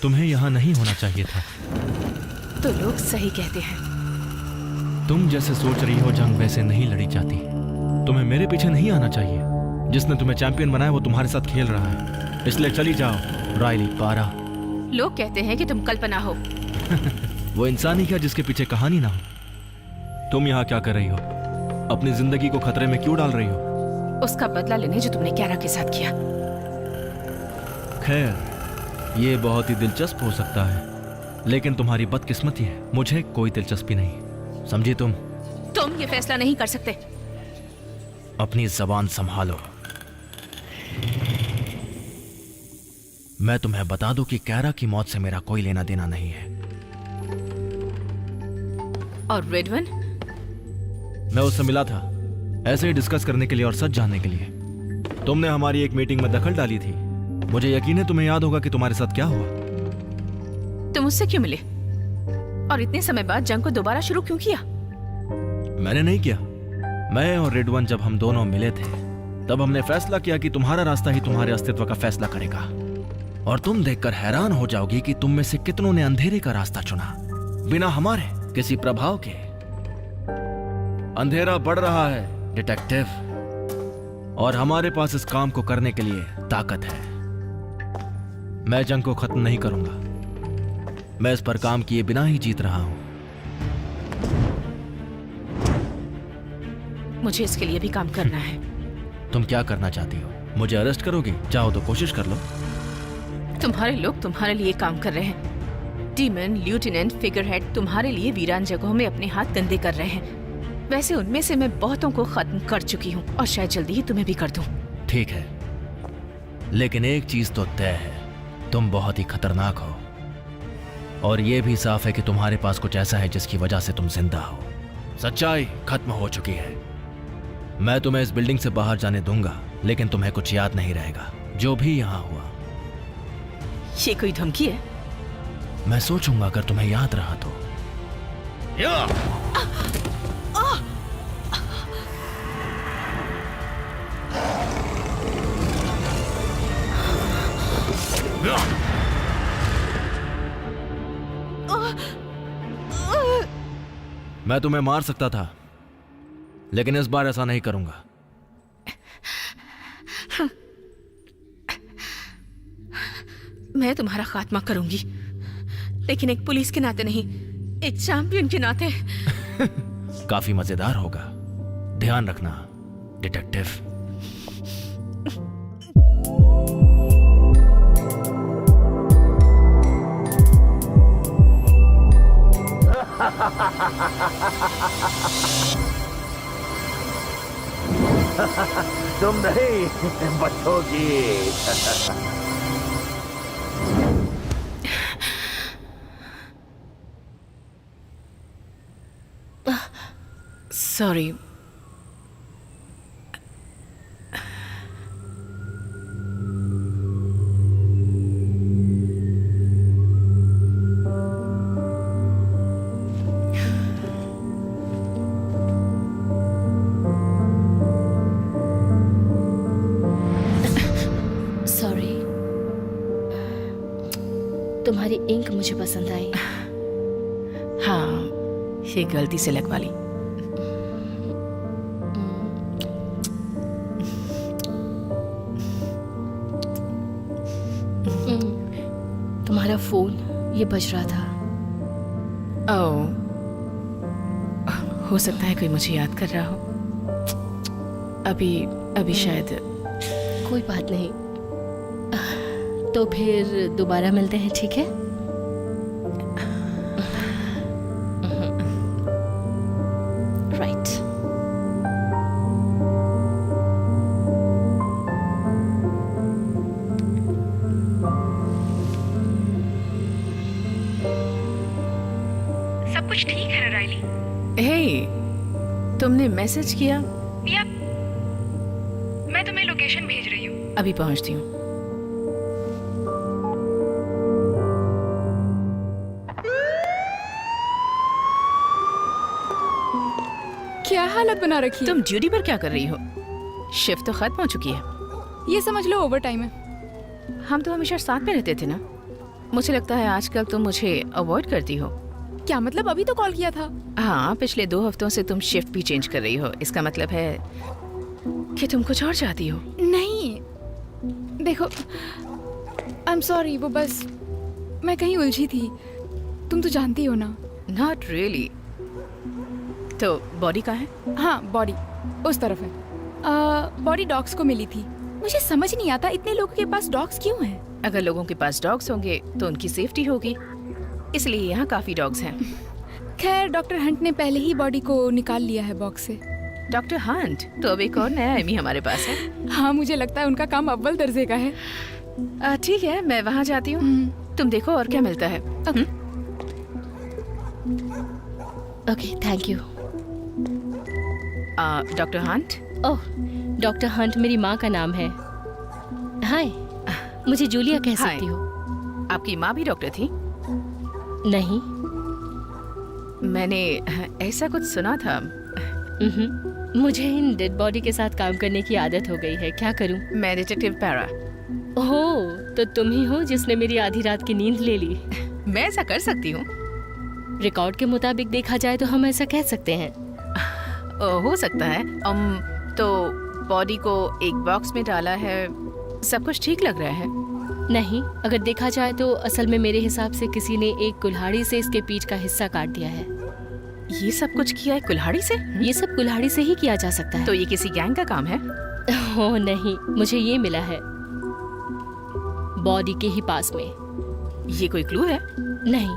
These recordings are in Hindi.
तुम्हें यहाँ नहीं होना चाहिए था। तो लोग सही कहते हैं। तुम जैसे सोच रही हो जंग वैसे नहीं लड़ी जाती। तुम्हें मेरे पीछे नहीं आना चाहिए। जिसने तुम्हें चैंपियन बनाया वो तुम्हारे साथ खेल रहा है, इसलिए चली जाओ राइली पारा। लोग कहते हैं कि तुम कल्पना हो। वो इंसान ही क्या जिसके पीछे कहानी ना हो। तुम यहाँ क्या कर रही हो? अपनी जिंदगी को खतरे में क्यों डाल रही हो? उसका बदला लेने जो तुमने क्यारा के साथ किया। खैर, ये बहुत ही दिलचस्प हो सकता है, लेकिन तुम्हारी बदकिस्मती है, मुझे कोई दिलचस्पी नहीं। समझी तुम ये फैसला नहीं कर सकते। अपनी जबान संभालो। मैं तुम्हें बता दूं कि कैरा की मौत से मेरा कोई लेना देना नहीं है। और रेडवन? मैं उससे मिला था, ऐसे ही डिस्कस करने के लिए और सच जानने के लिए। तुमने हमारी एक मीटिंग में दखल डाली थी। मुझे यकीन है तुम्हें याद होगा कि तुम्हारे साथ क्या हुआ। तुम उससे क्यों मिले? और इतने समय बाद जंग को दोबारा शुरू क्यों किया? मैंने नहीं किया। मैं और रेडवन जब हम दोनों मिले थे तब हमने फैसला किया कि तुम्हारा रास्ता ही तुम्हारे अस्तित्व का फैसला करेगा। और तुम देखकर हैरान हो जाओगी कि तुम में से कितनों ने अंधेरे का रास्ता चुना, बिना हमारे किसी प्रभाव के। अंधेरा बढ़ रहा है डिटेक्टिव, और हमारे पास इस काम को करने के लिए ताकत है। मैं जंग को खत्म नहीं करूंगा। मैं इस पर काम किए बिना ही जीत रहा हूं। मुझे इसके लिए भी काम करना है। तुम क्या करना चाहती हो? मुझे अरेस्ट करोगी? चाहो तो कोशिश कर लो। तुम्हारे लोग तुम्हारे लिए काम कर रहे हैं। डीमन, ल्यूटेनेंट, फिगरहेड तुम्हारे लिए वीरान जगहों में अपने हाथ गंदे कर रहे हैं। वैसे उनमें से मैं बहुतों को खत्म कर चुकी हूँ और शायद जल्दी ही तुम्हें भी कर दूं। ठीक है, लेकिन एक चीज तो तय है, तुम बहुत ही खतरनाक हो। और यह भी साफ है कि तुम्हारे पास कुछ ऐसा है जिसकी वजह से तुम जिंदा हो। सच्चाई खत्म हो चुकी है। मैं तुम्हें इस बिल्डिंग से बाहर जाने दूंगा, लेकिन तुम्हें कुछ याद नहीं रहेगा जो भी यहां हुआ। ये कोई धमकी है? मैं सोचूंगा अगर तुम्हें याद रहा तो। मैं तुम्हें मार सकता था, लेकिन इस बार ऐसा नहीं करूंगा। मैं तुम्हारा खात्मा करूंगी, लेकिन एक पुलिस के नाते नहीं, एक चैंपियन के नाते। काफी मजेदार होगा, ध्यान रखना डिटेक्टिव। तुम नहीं बचोगी। सॉरी। तुम्हारी इंक मुझे पसंद आई। हाँ, ये गलती से लगवा ली। तुम्हारा फोन ये बज रहा था। ओह, हो सकता है कोई मुझे याद कर रहा हो। अभी शायद। कोई बात नहीं, तो फिर दोबारा मिलते हैं, ठीक है? राइट। सब कुछ ठीक है ना राइली? हे, तुमने मैसेज किया? या मैं तुम्हें लोकेशन भेज रही हूँ। अभी पहुंचती हूँ। क्या हालत बना रखी है? तुम ड्यूटी पर क्या कर रही हो? शिफ्ट तो खत्म हो चुकी है। ये समझ लो ओवर टाइम है। हम तो हमेशा साथ में रहते थे ना। मुझे लगता है आजकल तुम मुझे अवॉइड करती हो। क्या मतलब? अभी तो कॉल किया था। हाँ, पिछले 2 हफ्तों से तुम शिफ्ट भी चेंज कर रही हो। इसका मतलब है कि तुम कुछ और चाहती हो। नहीं, देखो, आई एम सॉरी, वो बस मैं कहीं उलझी थी। तुम तो जानती हो ना। Not really. तो बॉडी कहाँ है? हाँ, बॉडी उस तरफ है। बॉडी डॉग्स को मिली थी। मुझे समझ नहीं आता इतने लोगों के पास डॉग्स क्यों हैं। अगर लोगों के पास डॉग्स होंगे तो उनकी सेफ्टी होगी, इसलिए यहाँ काफी डॉग्स हैं। खैर, डॉक्टर हंट ने पहले ही बॉडी को निकाल लिया है बॉक्स से। Doctor Hunt? तो अब एक और नया एमी हमारे पास है। हाँ, मुझे लगता है उनका काम अव्वल दर्जे का है। ठीक है, मैं वहाँ जाती हूँ। तुम देखो और क्या मिलता है। Okay, thank you. Doctor Hunt? Oh, doctor Hunt मेरी माँ का नाम है। हाय, मुझे जूलिया कह हाय। सकती हो। आपकी माँ भी डॉक्टर थी? नहीं। मैंने ऐसा कुछ सुना था। मुझे इन डेड बॉडी के साथ काम करने की आदत हो गई है, क्या करूं? मैं डिटेक्टिव पैरा। ओह, तो तुम ही हो जिसने मेरी आधी रात की नींद ले ली। मैं ऐसा कर सकती हूँ? रिकॉर्ड के मुताबिक देखा जाए तो हम ऐसा कह सकते हैं। हो सकता है। तो बॉडी को एक बॉक्स में डाला है, सब कुछ ठीक लग रहा है। नहीं, अगर देखा जाए तो असल में मेरे हिसाब से किसी ने एक कुल्हाड़ी से इसके पीठ का हिस्सा काट दिया है। ये सब कुछ किया है कुल्हाड़ी से? ये सब कुल्हाड़ी से ही किया जा सकता है। तो ये किसी गैंग का काम है? ओह नहीं, मुझे ये मिला है बॉडी के ही पास में। ये कोई क्लू है? नहीं।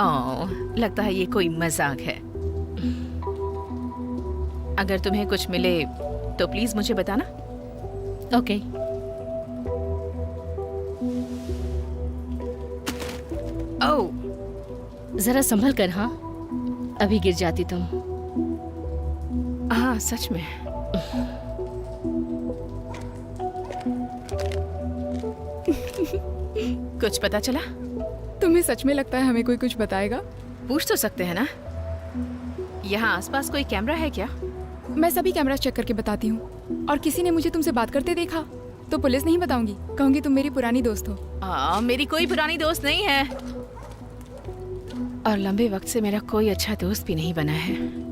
ओह, लगता है ये कोई मजाक है। अगर तुम्हें कुछ मिले तो प्लीज मुझे बताना। ओके। ओह, जरा संभल कर, हाँ, अभी गिर जाती तुम। हाँ सच में। कुछ पता चला? तुम्हें सच में लगता है हमें कोई कुछ बताएगा? पूछ तो सकते हैं ना। यहाँ आसपास कोई कैमरा है क्या? मैं सभी कैमरा चेक करके बताती हूँ। और किसी ने मुझे तुमसे बात करते देखा तो पुलिस नहीं बताऊंगी, कहूंगी तुम मेरी पुरानी दोस्त हो। मेरी कोई पुरानी दोस्त नहीं है, और लंबे वक्त से मेरा कोई अच्छा दोस्त भी नहीं बना है।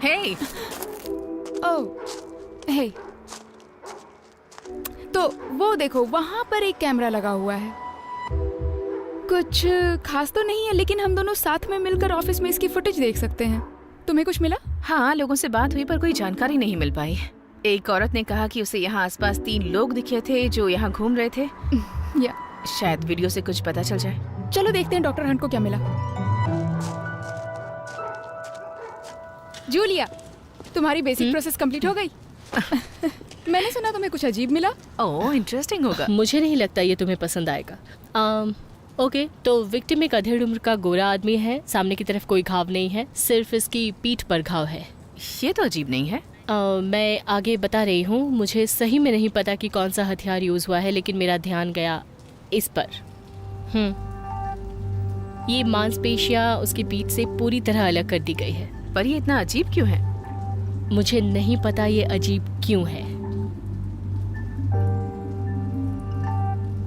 हे, ओह, हे, तो वो देखो, वहां पर एक कैमरा लगा हुआ है। कुछ खास तो नहीं है, लेकिन हम दोनों साथ में मिलकर ऑफिस में इसकी फुटेज देख सकते हैं। तुम्हें कुछ मिला? हाँ, लोगों से बात हुई पर कोई जानकारी नहीं मिल पाई। एक औरत ने कहा कि उसे यहाँ आसपास 3 लोग दिखे थे जो यहाँ घूम रहे थे। या शायद वीडियो से कुछ पता चल जाए। चलो देखते हैं डॉक्टर हंट को क्या मिला। जूलिया, तुम्हारी बेसिक प्रोसेस कंप्लीट हो गई? मैंने सुना तुम्हें कुछ अजीब मिला। ओह, इंटरेस्टिंग होगा। मुझे नहीं लगता ये तुम्हें पसंद आएगा। ओके, तो विक्टिम एक अधेड़ उम्र का गोरा आदमी है। सामने की तरफ कोई घाव नहीं है, सिर्फ इसकी पीठ पर घाव है। ये तो अजीब नहीं है। मैं आगे बता रही हूँ। मुझे सही में नहीं पता कि कौन सा हथियार यूज हुआ है, लेकिन मेरा ध्यान गया इस पर। ये मांसपेशियाँ उसकी पीठ से पूरी तरह अलग कर दी गई है। पर ये इतना अजीब क्यों है? मुझे नहीं पता ये अजीब क्यों है।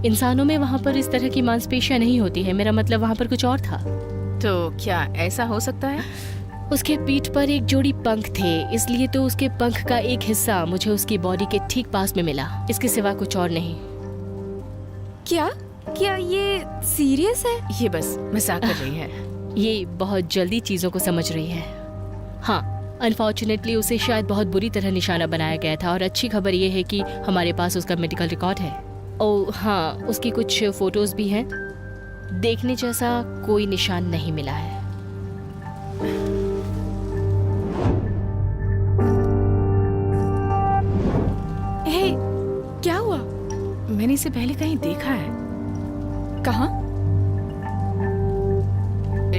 इंसानों में वहाँ पर इस तरह की मांसपेशियाँ नहीं होती है। मेरा मतलब वहाँ पर कुछ और था। तो क्या ऐसा हो सकता है? उसके पीठ पर एक जोड़ी पंख थे, इसलिए तो उसके पंख का एक हिस्सा मुझे उसकी बॉडी के ठीक पास में मिला। इसके सिवा कुछ और नहीं। क्या क्या ये सीरियस है? ये बस मजाक कर रही है। ये बहुत जल्दी चीजों को समझ रही है। हाँ, अनफॉर्चुनेटली उसे शायद बहुत बुरी तरह निशाना बनाया गया था, और अच्छी खबर ये है कि हमारे पास उसका मेडिकल रिकॉर्ड है। ओह हाँ, उसकी कुछ फोटोज भी हैं। देखने जैसा कोई निशान नहीं मिला है। हे, क्या हुआ? मैंने इसे पहले कहीं देखा है, कहाँ?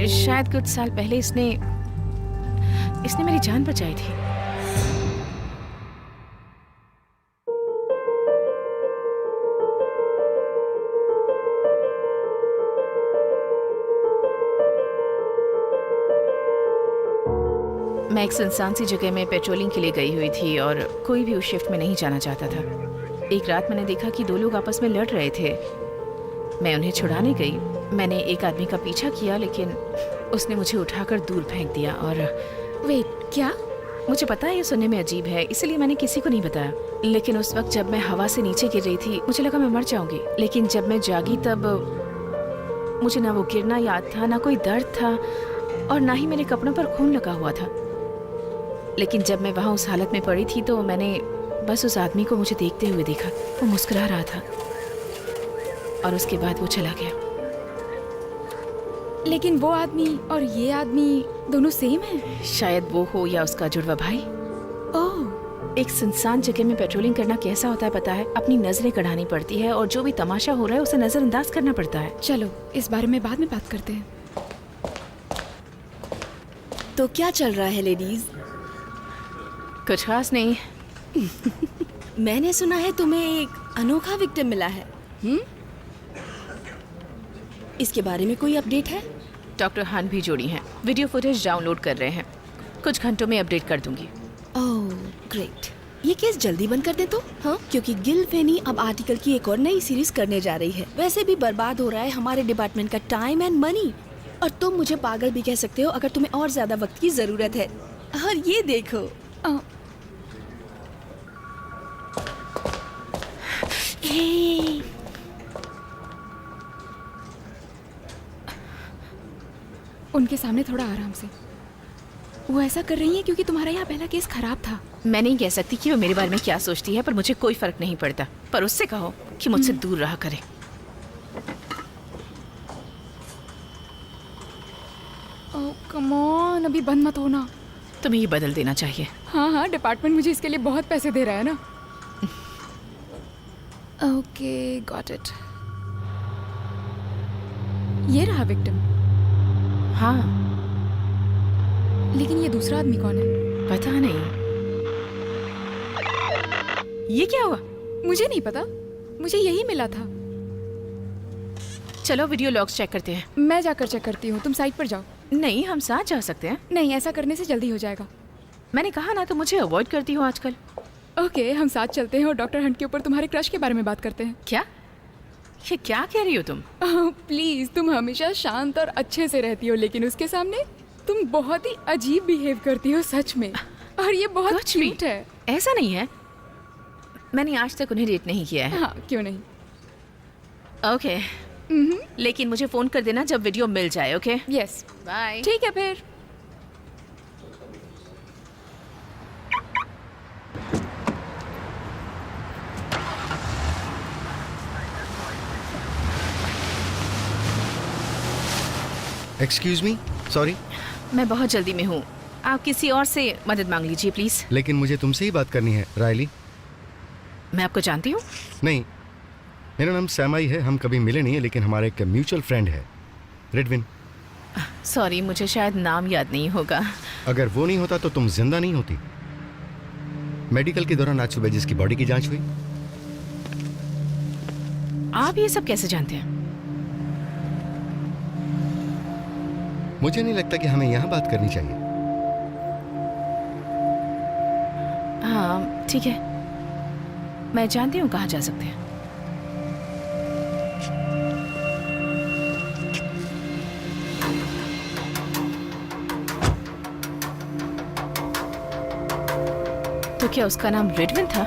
शायद कुछ साल पहले इसने मेरी जान बचाई थी। मैं एक सुनसान सी जगह में पेट्रोलिंग के लिए गई हुई थी और कोई भी उस शिफ्ट में नहीं जाना चाहता था। एक रात मैंने देखा कि दो लोग आपस में लड़ रहे थे। मैं उन्हें छुड़ाने गई। मैंने एक आदमी का पीछा किया, लेकिन उसने मुझे उठाकर दूर फेंक दिया। और वेट, क्या? मुझे पता है ये सुनने में अजीब है, इसलिए मैंने किसी को नहीं बताया। लेकिन उस वक्त जब मैं हवा से नीचे गिर रही थी, मुझे लगा मैं मर जाऊंगी। लेकिन जब मैं जागी तब मुझे ना वो गिरना याद था, ना कोई दर्द था, और ना ही मेरे कपड़ों पर खून लगा हुआ था। लेकिन जब मैं वहाँ उस हालत में पड़ी थी तो मैंने बस उस आदमी को मुझे देखते हुए देखा। वो मुस्कुरा रहा था और उसके बाद वो चला गया। लेकिन वो आदमी और ये आदमी दोनों सेम हैं? शायद वो हो या उसका जुड़वा भाई। ओह, एक सुनसान जगह में पेट्रोलिंग करना कैसा होता है पता है? अपनी नजरें कढ़ानी पड़ती है और जो भी तमाशा हो रहा है उसे नजरअंदाज करना पड़ता है। चलो इस बारे में बाद में बात करते हैं। तो क्या चल रहा है लेडीज? कुछ खास नहीं। मैंने सुना है तुम्हें एक अनोखा विक्टिम मिला है। इसके बारे में कोई अपडेट है? डॉक्टर हान भी जोड़ी हैं, वीडियो फुटेज डाउनलोड कर रहे हैं। कुछ घंटों में अपडेट कर दूंगी। Oh great. ये केस जल्दी बंद कर दे तो हाँ, क्योंकि गिल फेनी अब आर्टिकल की एक और नई सीरीज करने जा रही है। वैसे भी बर्बाद हो रहा है हमारे डिपार्टमेंट का टाइम एंड मनी, और तुम मुझे पागल भी कह सकते हो अगर तुम्हें और ज्यादा वक्त की जरूरत है। और ये देखो, हे, उनके सामने थोड़ा आराम से। वो ऐसा कर रही है क्योंकि तुम्हारा यहाँ पहला केस खराब था। मैं नहीं कह सकती कि वो मेरे बारे में क्या सोचती है, पर मुझे कोई फर्क नहीं पड़ता। पर उससे कहो कि मुझसे दूर रहा करे। ओह कम ऑन, अभी बंद मत होना। तुम्हें ये बदल देना चाहिए। हाँ हाँ, डिपार्टमेंट मुझे इसके लिए बहुत पैसे दे रहा है ना। Okay, got it. ये रहा विक्टिम। हाँ, लेकिन ये दूसरा आदमी कौन है? पता नहीं। ये क्या हुआ? मुझे नहीं पता, मुझे यही मिला था। चलो वीडियो लॉग्स चेक करते हैं। मैं जाकर चेक करती हूँ, तुम साइट पर जाओ। नहीं, हम साथ जा सकते हैं। नहीं, ऐसा करने से जल्दी हो जाएगा। मैंने कहा ना, तो मुझे अवॉइड करती हो आजकल। ओके, हम साथ चलते हैं और डॉक्टर हंट के ऊपर तुम्हारे क्रश के बारे में बात करते हैं। क्या? ये क्या कह रही हो तुम? प्लीज, तुम हमेशा शांत और अच्छे से रहती हो, लेकिन उसके सामने तुम बहुत ही अजीब बिहेव करती हो सच में। और ये बहुत कुछ भी क्यूट है। ऐसा नहीं है, मैंने आज तक उन्हें डेट नहीं किया है। हाँ, क्यों नहीं। ओके, लेकिन मुझे फोन कर देना जब वीडियो मिल जाए। Okay, yes, bye. ठीक है फिर। Excuse me, sorry. मैं बहुत जल्दी में हूँ, आप किसी और से मदद मांग लीजिए प्लीज। लेकिन मुझे तुमसे ही बात करनी है रायली। मैं आपको जानती हूँ। नहीं, मेरा नाम सैमाई है। हम कभी मिले नहीं है, लेकिन हमारा एक म्यूचुअल फ्रेंड है, रेडविन। सॉरी, मुझे शायद नाम याद नहीं होगा। अगर वो नहीं होता तो तुम जिंदा नहीं होती। मेडिकल के दौरान आज सुबह जिसकी बॉडी की जांच हुई। आप ये सब कैसे जानते हैं? मुझे नहीं लगता कि हमें यहाँ बात करनी चाहिए। हाँ ठीक है, मैं जानती हूँ कहाँ जा सकते हैं। तो क्या उसका नाम रेडविन था?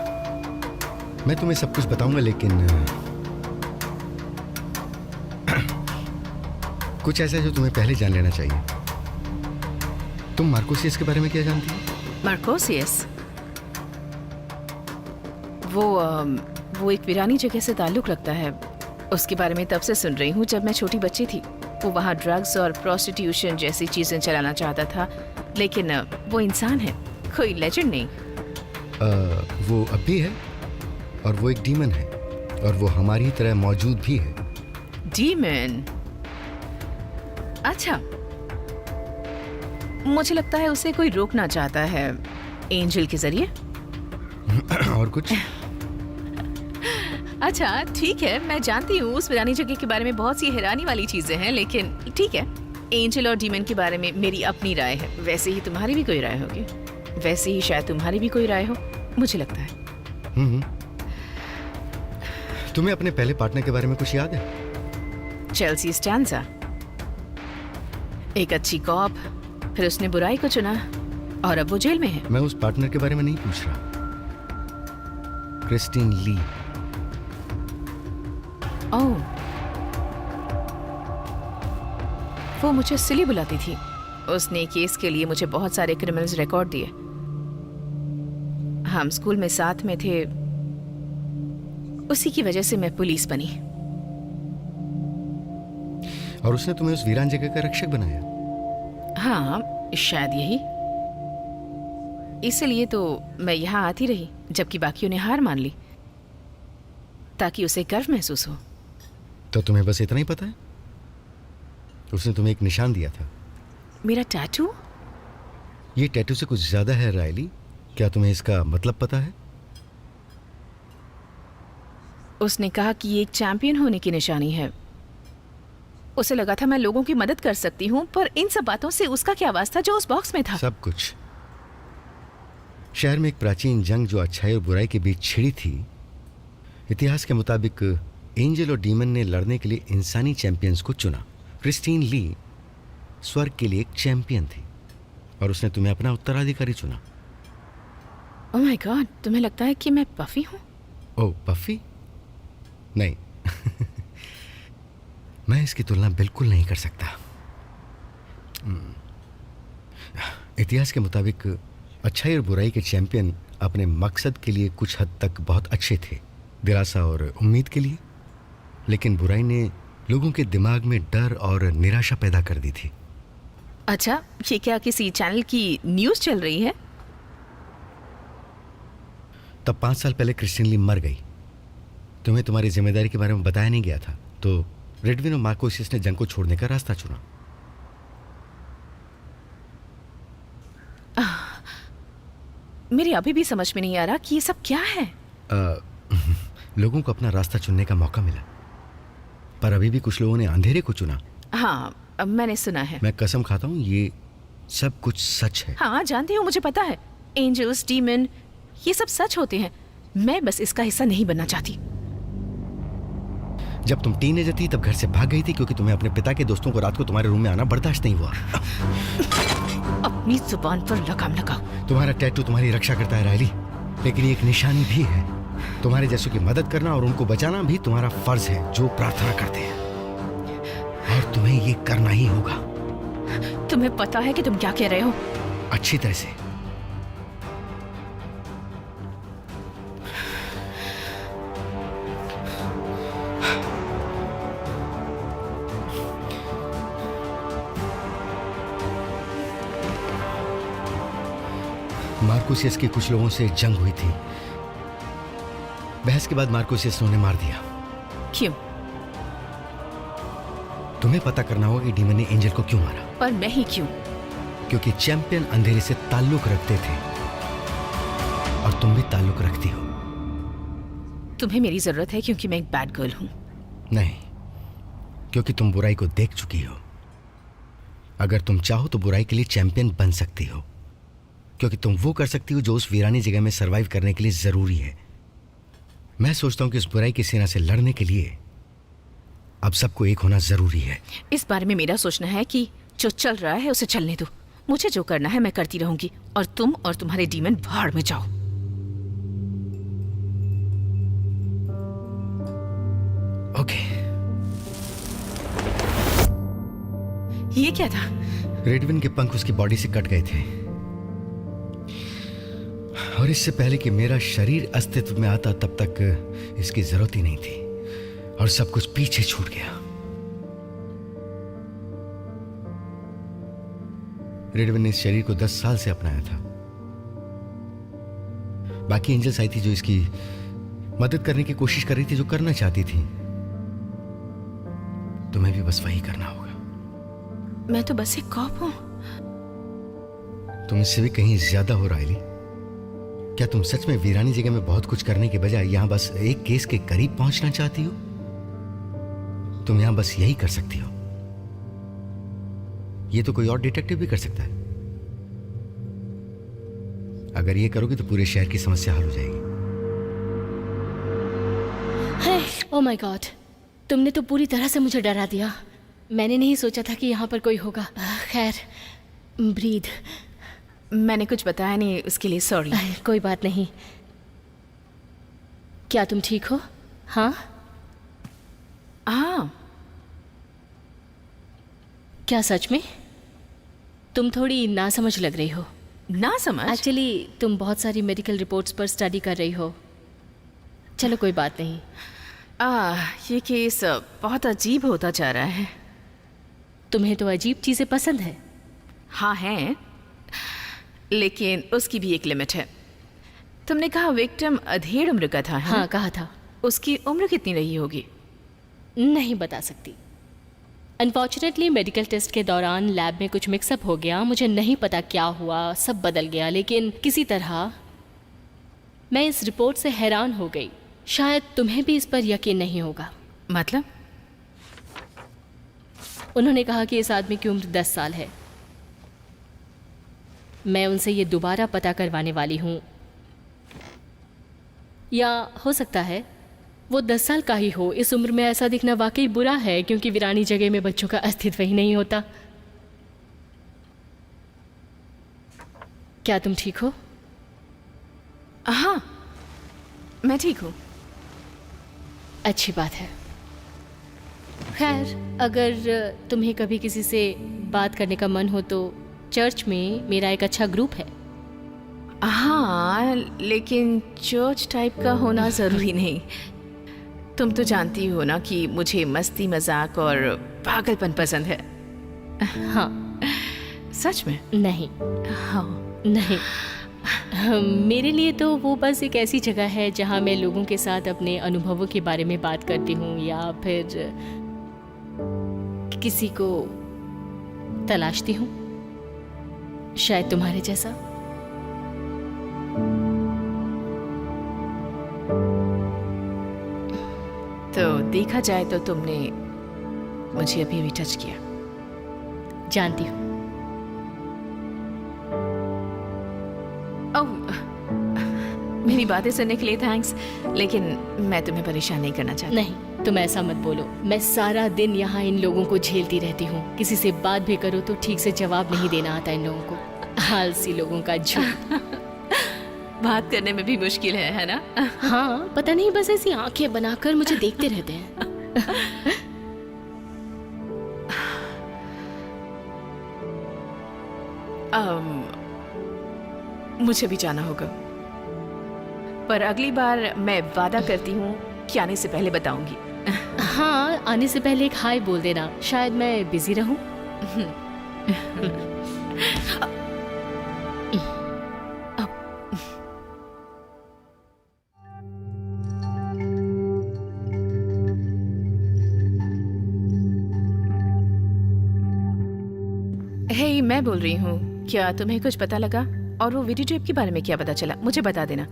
मैं तुम्हें सब कुछ बताऊंगा, लेकिन कुछ ऐसा है जो तुम्हें पहले जान लेना चाहिए। तुम मार्कोसियस के बारे में क्या जानती हो? मार्कोसियस, वो एक वीरानी जगह से ताल्लुक रखता है। उसके बारे में तब से सुन रही हूँ जब मैं छोटी बच्ची थी। वो वहाँ ड्रग्स और प्रोस्टिट्यूशन जैसी चीजें चलाना चाहता था, लेकिन वो इंसान है, कोई लेजेंड नहीं। वो अब भी है और वो एक डीमन है और वो हमारी तरह मौजूद भी है। डीमन? अच्छा, मुझे लगता है उसे कोई रोकना चाहता है एंजल के जरिए। और कुछ? अच्छा ठीक है, मैं जानती हूँ उस वीरानी जगह के बारे में बहुत सी हैरानी वाली चीजें हैं, लेकिन ठीक है, एंजल और डीमन के बारे में मेरी अपनी राय है। वैसे ही तुम्हारी भी कोई राय होगी, वैसे ही शायद तुम्हारी भी कोई राय हो, मुझे लगता है। तुम्हें अपने पहले पार्टनर के बारे में कुछ याद है? चेल्सी स्टैंजा, एक अच्छी कॉप, फिर उसने बुराई को चुना और अब वो जेल में है। मैं उस पार्टनर के बारे में नहीं पूछ रहा। क्रिस्टीन ली। ओह, वो मुझे सिली बुलाती थी। उसने केस के लिए मुझे बहुत सारे क्रिमिनल्स रिकॉर्ड दिए। हम स्कूल में साथ में थे, उसी की वजह से मैं पुलिस बनी। और उसने तुम्हें उस वीरान जगह का रक्षक बनाया? हाँ, शायद यही। इसलिए तो मैं यहाँ आती रही, जबकि बाकियों ने हार मान ली, ताकि उसे गर्व महसूस हो। तो तुम्हें बस इतना ही पता है? उसने तुम्हें एक निशान दिया था। मेरा टैटू? ये टैटू से कुछ ज्यादा है रायली। क्या तुम्हें इसका मतलब पता है? उसने कहा कि ये एक चैंपियन होने की निशानी है। उसे लगा था मैं लोगों की मदद कर सकती हूँ, पर इन सब बातों से उसका क्या वास्ता जो उस बॉक्स में था? सब कुछ। शहर में एक प्राचीन जंग जो अच्छाई और बुराई के बीच छिड़ी थी। इतिहास के मुताबिक एंजल और डीमन ने लड़ने के लिए इंसानी चैंपियंस को चुना। क्रिस्टीन ली स्वर्ग के लिए एक चैंपियन थी और उसने तुम्हें अपना उत्तराधिकारी चुना। ओह माय गॉड, तुम्हें लगता है कि मैं पफी हूँ? ओह, पफी? नहीं। मैं इसकी तुलना बिल्कुल नहीं कर सकता। इतिहास के मुताबिक अच्छाई और बुराई के चैंपियन अपने मकसद के लिए कुछ हद तक बहुत अच्छे थे, दिलासा और उम्मीद के लिए। लेकिन बुराई ने लोगों के दिमाग में डर और निराशा पैदा कर दी थी। अच्छा, ये क्या किसी चैनल की न्यूज़ चल रही है? तब 5 साल पहले क्रिस्टीन ली मर गई। तुम्हें तुम्हारी जिम्मेदारी के बारे में बताया नहीं गया था, तो रेडविन और मार्कोसियस ने जंग को छोड़ने का रास्ता चुना। मेरी अभी भी समझ में नहीं आ रहा कि ये सब क्या है। लोगों को अपना रास्ता चुनने का मौका मिला, पर अभी भी कुछ लोगों ने अंधेरे को चुना। हाँ, मैंने सुना है। मैं कसम खाता हूँ ये सब कुछ सच है। हाँ, जानती हूँ, मुझे पता है। एंजल्स, डीमन, ये सब सच होते हैं। मैं बस इसका हिस्सा नहीं बनना चाहती। जब तुम टीनेजर थी तब घर से भाग गई थी क्योंकि तुम्हें अपने पिता के दोस्तों को रात को तुम्हारे रूम में आना बर्दाश्त नहीं हुआ। अपनी जुबान पर लगाम लगाओ। तुम्हारा टैटू तुम्हारी रक्षा करता है रायली, लेकिन ये एक निशानी भी है। तुम्हारे जैसों की मदद करना और उनको बचाना भी तुम्हारा फर्ज है, जो प्रार्थना करते हैं, और तुम्हें ये करना ही होगा। तुम्हें पता है कि तुम क्या कह रहे हो? अच्छी तरह से। मार्कोसियस के कुछ लोगों से जंग हुई थी। बहस के बाद मार्कोसियस ने उन्हें मार दिया। क्यों? तुम्हें पता करना होगा कि डीमन ने एंजल को क्यों मारा। पर मैं ही क्यों? क्योंकि चैंपियन अंधेरे से ताल्लुक रखते थे और तुम भी ताल्लुक रखती हो। तुम्हें मेरी जरूरत है क्योंकि मैं एक बैड गर्ल हूं। नहीं, क्योंकि तुम बुराई को देख चुकी हो। अगर तुम चाहो तो बुराई के लिए चैंपियन बन सकती हो, क्योंकि तुम वो कर सकती हो जो उस वीरानी जगह में सरवाइव करने के लिए जरूरी है। मैं सोचता हूं कि उस बुराई की सेना से लड़ने के लिए अब सबको एक होना जरूरी है। इस बारे में मेरा सोचना है कि जो चल रहा है उसे चलने दो। मुझे जो करना है मैं करती रहूंगी, और तुम और तुम्हारे डीमन भाड़ में जाओ। ओके। ये क्या था? रेडविन के पंख उसकी बॉडी से कट गए थे। और इससे पहले कि मेरा शरीर अस्तित्व में आता तब तक इसकी जरूरत ही नहीं थी और सब कुछ पीछे छूट गया। रेडविन ने इस शरीर को 10 साल से अपनाया था। बाकी एंजल्स आई थी जो इसकी मदद करने की कोशिश कर रही थी, जो करना चाहती थी। तुम्हें भी बस वही करना होगा। मैं तो बस एक कॉप हूं। तुम इससे भी कहीं ज्यादा हो, रायली। क्या तुम सच में वीरानी जगह में बहुत कुछ करने के बजाय यहां बस एक केस के करीब पहुंचना चाहती हो? तुम यहां बस यही कर सकती हो। ये तो कोई और डिटेक्टिव भी कर सकता है। अगर ये करोगे तो पूरे शहर की समस्या हल हो जाएगी। ओह माय गॉड, तुमने तो पूरी तरह से मुझे डरा दिया। मैंने नहीं सोचा था कि यहाँ पर कोई होगा। खैर, ब्रीद। मैंने कुछ बताया नहीं, उसके लिए सॉरी। कोई बात नहीं। क्या तुम ठीक हो? हाँ हाँ। क्या सच में? तुम थोड़ी नासमझ लग रही हो। ना समझ? एक्चुअली तुम बहुत सारी मेडिकल रिपोर्ट्स पर स्टडी कर रही हो। चलो कोई बात नहीं। ये केस बहुत अजीब होता जा रहा है। तुम्हें तो अजीब चीजें पसंद है। हाँ है, लेकिन उसकी भी एक लिमिट है। तुमने कहा विक्टिम अधेड़ उम्र का था, है हाँ ना? कहा था। उसकी उम्र कितनी रही होगी? नहीं बता सकती। अनफॉर्चुनेटली मेडिकल टेस्ट के दौरान लैब में कुछ मिक्सअप हो गया। मुझे नहीं पता क्या हुआ, सब बदल गया। लेकिन किसी तरह मैं इस रिपोर्ट से हैरान हो गई। शायद तुम्हें भी इस पर यकीन नहीं होगा। मतलब? उन्होंने कहा कि इस आदमी की उम्र 10 साल है। मैं उनसे ये दोबारा पता करवाने वाली हूँ। या हो सकता है वो 10 साल का ही हो। इस उम्र में ऐसा दिखना वाकई बुरा है, क्योंकि वीरानी जगह में बच्चों का अस्तित्व ही नहीं होता। क्या तुम ठीक हो? हाँ, मैं ठीक हूँ। अच्छी बात है। खैर, अगर तुम्हें कभी किसी से बात करने का मन हो तो चर्च में मेरा एक अच्छा ग्रुप है। हाँ, लेकिन चर्च टाइप का होना ज़रूरी नहीं। तुम तो जानती हो ना कि मुझे मस्ती मजाक और पागलपन पसंद है। हाँ। सच में? नहीं। हाँ। नहीं, मेरे लिए तो वो बस एक ऐसी जगह है जहाँ मैं लोगों के साथ अपने अनुभवों के बारे में बात करती हूँ, या फिर किसी को तलाशती हूँ, शायद तुम्हारे जैसा। तो देखा जाए तो तुमने मुझे अभी भी टच किया। जानती हूँ। मेरी बातें सुनने के लिए थैंक्स, लेकिन मैं तुम्हें परेशान नहीं करना चाहती। नहीं, तुम ऐसा मत बोलो। मैं सारा दिन यहाँ इन लोगों को झेलती रहती हूँ। किसी से बात भी करो तो ठीक से जवाब नहीं देना आता इन लोगों को। आलसी लोगों का झूठ। बात करने में भी मुश्किल है ना? हाँ, पता नहीं, बस ऐसी आंखें बनाकर मुझे देखते रहते हैं। मुझे भी जाना होगा, पर अगली बार मैं वादा करती हूँ कि आने से पहले बताऊंगी। हाँ, आने से पहले एक हाय बोल देना। शायद मैं बिजी रहूं। हे, मैं बोल रही हूँ, क्या तुम्हें कुछ पता लगा? और वो वीडियो टेप के बारे में क्या पता चला? मुझे बता देना।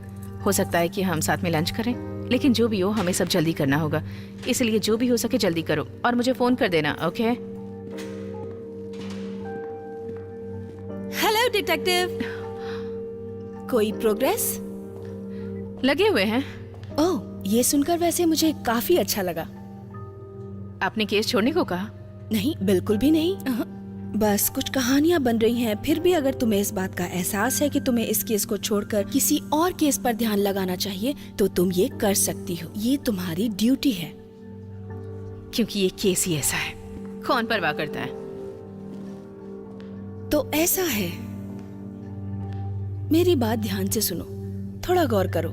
हो सकता है कि हम साथ में लंच करें, लेकिन जो भी हो हमें सब जल्दी करना होगा, इसलिए जो भी हो सके जल्दी करो और मुझे फोन कर देना, ओके? हेलो डिटेक्टिव, कोई प्रोग्रेस? लगे हुए हैं। ओह, ये सुनकर वैसे मुझे काफी अच्छा लगा। आपने केस छोड़ने को कहा? नहीं, बिल्कुल भी नहीं। बस कुछ कहानियां बन रही हैं। फिर भी अगर तुम्हें इस बात का एहसास है कि तुम्हें इस केस को छोड़कर किसी और केस पर ध्यान लगाना चाहिए, तो तुम ये कर सकती हो। ये तुम्हारी ड्यूटी है। क्योंकि ये केस ही ऐसा है, कौन परवाह करता है? तो ऐसा है, मेरी बात ध्यान से सुनो। थोड़ा गौर करो।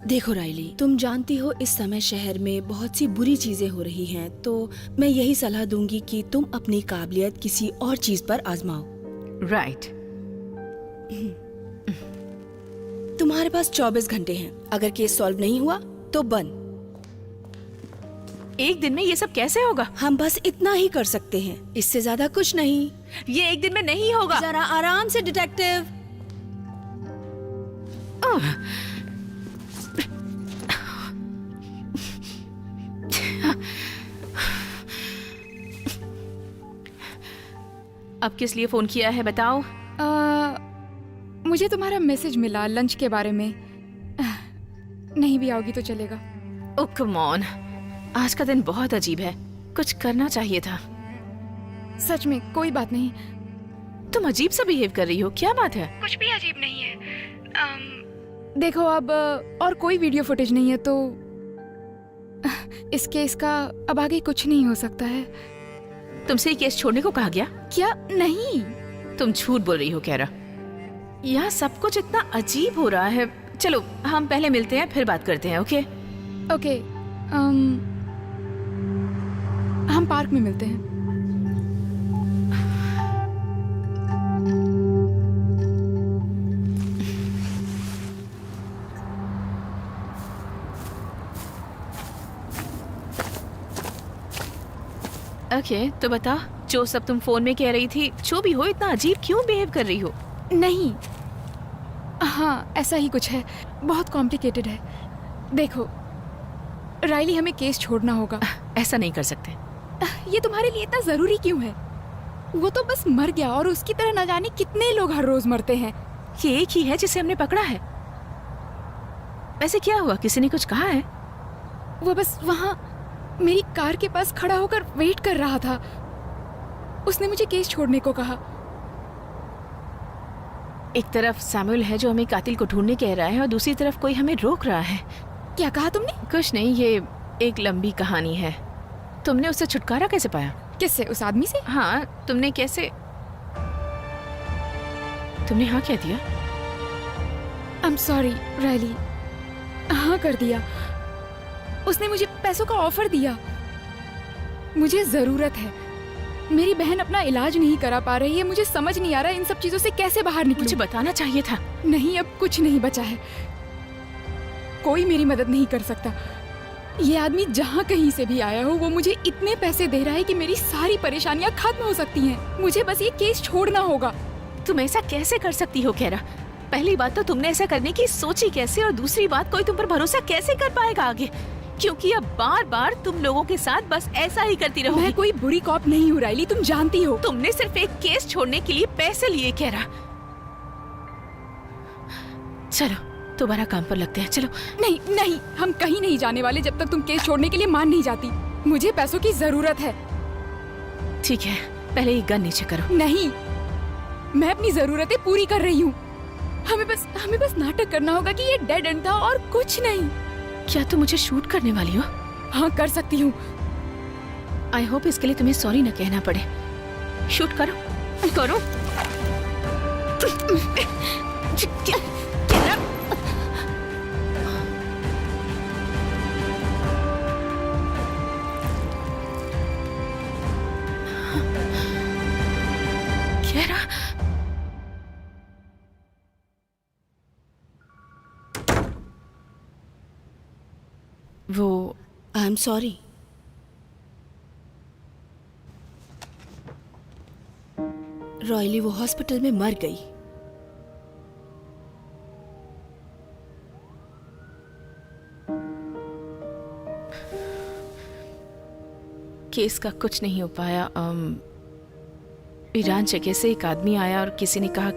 देखो राइली, तुम जानती हो इस समय शहर में बहुत सी बुरी चीजें हो रही हैं, तो मैं यही सलाह दूंगी कि तुम अपनी काबिलियत किसी और चीज पर आजमाओ। राइट। तुम्हारे पास 24 घंटे हैं। अगर केस सॉल्व नहीं हुआ तो बंद। एक दिन में ये सब कैसे होगा? हम बस इतना ही कर सकते हैं, इससे ज्यादा कुछ नहीं। ये एक दिन में नहीं होगा। जरा आराम से डिटेक्टिव। अब किस लिए फोन किया है बताओ? मुझे तुम्हारा मैसेज मिला लंच के बारे में। नहीं भी आओगी तो चलेगा। ओह कम ऑन, आज का दिन बहुत अजीब है। कुछ करना चाहिए था। सच में कोई बात नहीं। तुम अजीब सा बिहेव कर रही हो, क्या बात है? कुछ भी अजीब नहीं है। देखो अब और कोई वीडियो फुटेज नहीं है तो इस केस का अब आगे कुछ नहीं हो सकता है। तुमसे ये केस छोड़ने को कहा गया? क्या? नहीं। तुम झूठ बोल रही हो कैरा। यहाँ सब कुछ इतना अजीब हो रहा है। चलो हम पहले मिलते हैं फिर बात करते हैं। ओके ओके, हम पार्क में मिलते हैं। ओके, तो बता, जो सब तुम फोन में कह रही थी, जो भी हो, इतना अजीब क्यों बिहेव कर रही हो? नहीं, हाँ ऐसा ही कुछ है, बहुत कॉम्प्लिकेटेड है। देखो राइली, हमें केस छोड़ना होगा। ऐसा नहीं कर सकते। ये तुम्हारे लिए इतना जरूरी क्यों है? वो तो बस मर गया और उसकी तरह न जाने कितने लोग हर रोज मरते हैं। ये एक ही है जिसे हमने पकड़ा है। वैसे क्या हुआ, किसी ने कुछ कहा है? वो बस वहाँ मेरी कार के पास खड़ा होकर वेट कर रहा था। उसने मुझे केस छोड़ने को कहा। एक तरफ सैमुअल है जो हमें कातिल को ढूंढने कह रहा है और दूसरी तरफ कोई हमें रोक रहा है। क्या कहा तुमने? कुछ नहीं, ये एक लंबी कहानी है। तुमने उससे छुटकारा कैसे पाया? किससे? उस आदमी से? हाँ, तुमने कैसे? तुमने हाँ कह दिया? आई एम सॉरी राइली, हाँ कर दिया। उसने मुझे पैसों का ऑफर दिया। मुझे जरूरत है। मेरी बहन अपना इलाज नहीं करा पा रही है। मुझे समझ नहीं आ रहा है इन सब चीजों से कैसे बाहर निकलूं। मुझे बताना चाहिए था। नहीं, अब कुछ नहीं बचा है। कोई मेरी मदद नहीं कर सकता। ये आदमी जहाँ कहीं से भी आया हो, वो मुझे इतने पैसे दे रहा है कि मेरी सारी परेशानियां खत्म हो सकती हैं। मुझे बस ये केस छोड़ना होगा। तुम ऐसा कैसे कर सकती हो कैरा? पहली बात तो तुमने ऐसा करने की सोची कैसे, और दूसरी बात कोई तुम पर भरोसा कैसे कर पाएगा आगे? क्योंकि अब बार बार तुम लोगों के साथ बस ऐसा ही करती रहोगी। मैं कोई बुरी कॉप नहीं हूँ राइली, तुम जानती हो। तुमने सिर्फ एक केस छोड़ने के लिए पैसे लिए कैरा। चलो दोबारा काम पर लगते हैं, चलो। नहीं नहीं, हम कहीं नहीं जाने वाले जब तक तुम केस छोड़ने के लिए मान नहीं जाती। मुझे पैसों की जरूरत है। ठीक है, पहले ये गन नीचे करो। नहीं, मैं अपनी जरूरतें पूरी कर रही हूँ। हमें बस नाटक करना होगा कि ये डेड एंड था और कुछ नहीं। क्या तुम मुझे शूट करने वाली हो? हाँ कर सकती हूँ। आई होप इसके लिए तुम्हें सॉरी न कहना पड़े। शूट करो करो। वो आई एम सॉरी। रॉयली वो हॉस्पिटल में मर गई। केस का कुछ नहीं हो पाया। ईरान जगह से एक आदमी आया और किसी ने कहा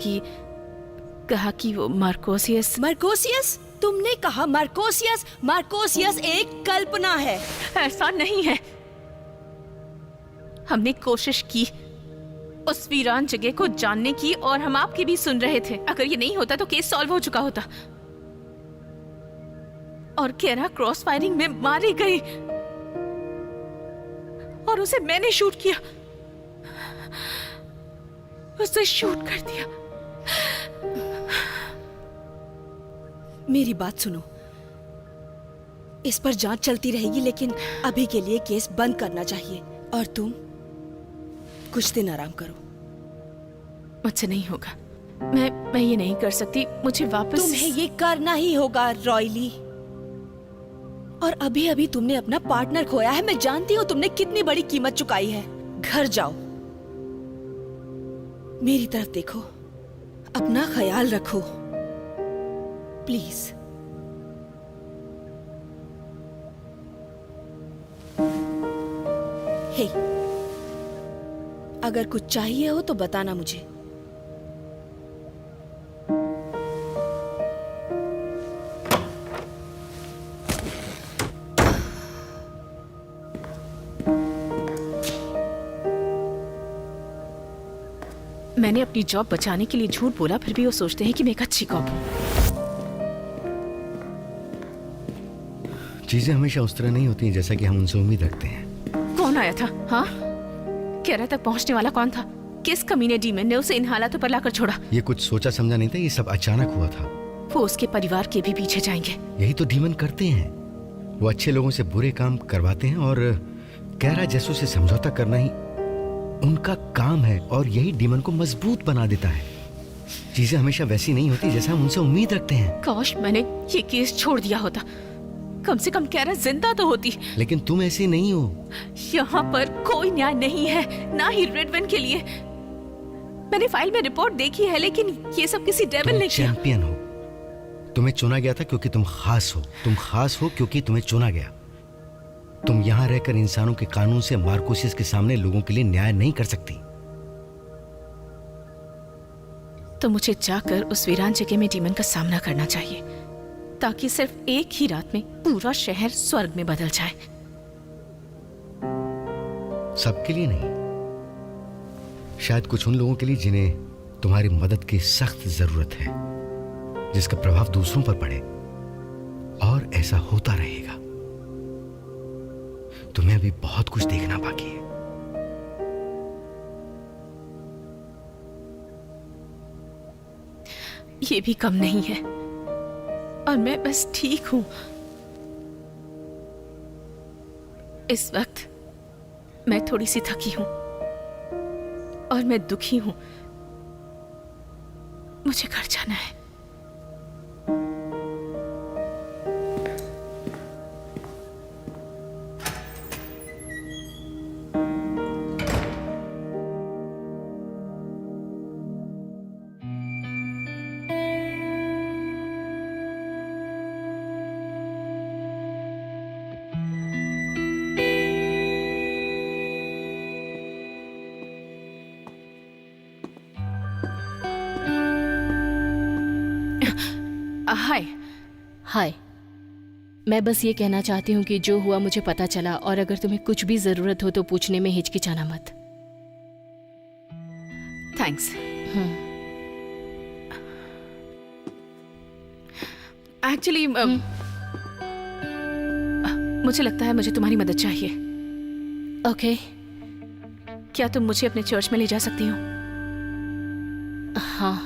कि वो मार्कोसियस। मार्कोसियस? तुमने कहा मार्कोसियस? मार्कोसियस एक कल्पना है। ऐसा नहीं है। हमने कोशिश की उस वीरान जगह को जानने की, और हम आपकी भी सुन रहे थे। अगर ये नहीं होता तो केस सॉल्व हो चुका होता। और कैरा क्रॉस फायरिंग में मारी गई और उसे मैंने शूट किया, उसे शूट कर दिया। मेरी बात सुनो, इस पर जांच चलती रहेगी, लेकिन अभी के लिए केस बंद करना चाहिए। और तुम कुछ दिन आराम करो। मुझसे नहीं होगा। मैं ये नहीं कर सकती। मुझे वापस तुम्हें ये करना ही होगा रॉयली। और अभी अभी तुमने अपना पार्टनर खोया है। मैं जानती हूँ तुमने कितनी बड़ी कीमत चुकाई है। घर जाओ, मेरी तरफ देखो, अपना ख्याल रखो प्लीज। हे, अगर कुछ चाहिए हो तो बताना मुझे। मैंने अपनी जॉब बचाने के लिए झूठ बोला, फिर भी वो सोचते हैं कि मैं एक अच्छी कॉप हूँ। चीजें हमेशा उस तरह नहीं होती हैं जैसा कि हम उनसे उम्मीद रखते हैं। कौन आया था? हाँ, कैरा तक पहुंचने वाला कौन था? किस कमीने डीमन ने उसे इन हालातों पर लाकर छोड़ा? ये कुछ सोचा समझा नहीं था, ये सब अचानक हुआ था। वो उसके परिवार के भी पीछे जाएंगे। यही तो डीमन करते हैं। वो अच्छे लोगों से बुरे काम करवाते हैं और कैरा जैसों से समझौता करना ही उनका काम है, और यही डीमन को मजबूत बना देता है। चीजें हमेशा वैसी नहीं होती जैसा हम उनसे उम्मीद रखते हैं। काश मैंने ये केस छोड़ दिया होता, कम से कम कैरा जिंदा तो होती। लेकिन तुम ऐसी नहीं हो। यहाँ पर कोई न्याय नहीं है, ना ही रेडवन के लिए। मैंने फाइल में रिपोर्ट देखी है, लेकिन ये सब किसी डेविल ने किया। चैंपियन हो, तुम्हें चुना गया था क्योंकि तुम खास हो। तुम खास हो क्योंकि तुम्हें चुना गया। तुम यहां रहकर इंसानों के कानून से मार्कोसिस के सामने लोगों के लिए न्याय नहीं कर सकती। तो मुझे जाकर उस वीरान जगह में डीमन का सामना करना चाहिए, ताकि सिर्फ एक ही रात में पूरा शहर स्वर्ग में बदल जाए। सबके लिए नहीं, शायद कुछ उन लोगों के लिए जिन्हें तुम्हारी मदद की सख्त जरूरत है, जिसका प्रभाव दूसरों पर पड़े। और ऐसा होता रहेगा। तुम्हें अभी बहुत कुछ देखना बाकी है। ये भी कम नहीं है, और मैं बस ठीक हूं। इस वक्त मैं थोड़ी सी थकी हूं और मैं दुखी हूं। मुझे घर जाना है। हाय। हाय। मैं बस ये कहना चाहती हूँ कि जो हुआ मुझे पता चला, और अगर तुम्हें कुछ भी जरूरत हो तो पूछने में हिचकिचाना मत। थैंक्स। एक्चुअली मुझे लगता है मुझे तुम्हारी मदद चाहिए। ओके। क्या तुम मुझे अपने चर्च में ले जा सकती हो? हाँ।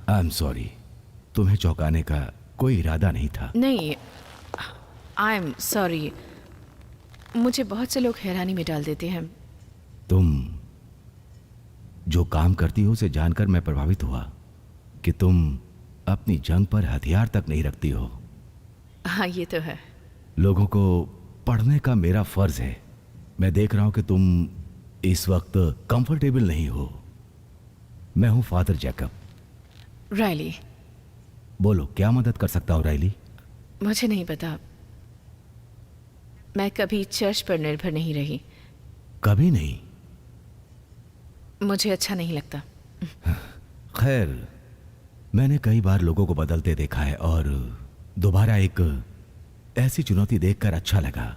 आई एम सॉरी, तुम्हें चौंकाने का कोई इरादा नहीं था। नहीं, आई एम सॉरी। मुझे बहुत से लोग हैरानी में डाल देते हैं। तुम जो काम करती हो उसे जानकर मैं प्रभावित हुआ कि तुम अपनी जंग पर हथियार तक नहीं रखती हो। हाँ, ये तो है। लोगों को पढ़ने का मेरा फर्ज है मैं देख रहा हूं कि तुम इस वक्त कंफर्टेबल नहीं हो। मैं हूं फादर जैकब। रायली, बोलो, क्या मदद कर सकता हूं रायली? मुझे नहीं पता। मैं कभी चर्च पर निर्भर नहीं रही। कभी नहीं? मुझे अच्छा नहीं लगता। खैर, मैंने कई बार लोगों को बदलते देखा है और दोबारा एक ऐसी चुनौती देखकर अच्छा लगा।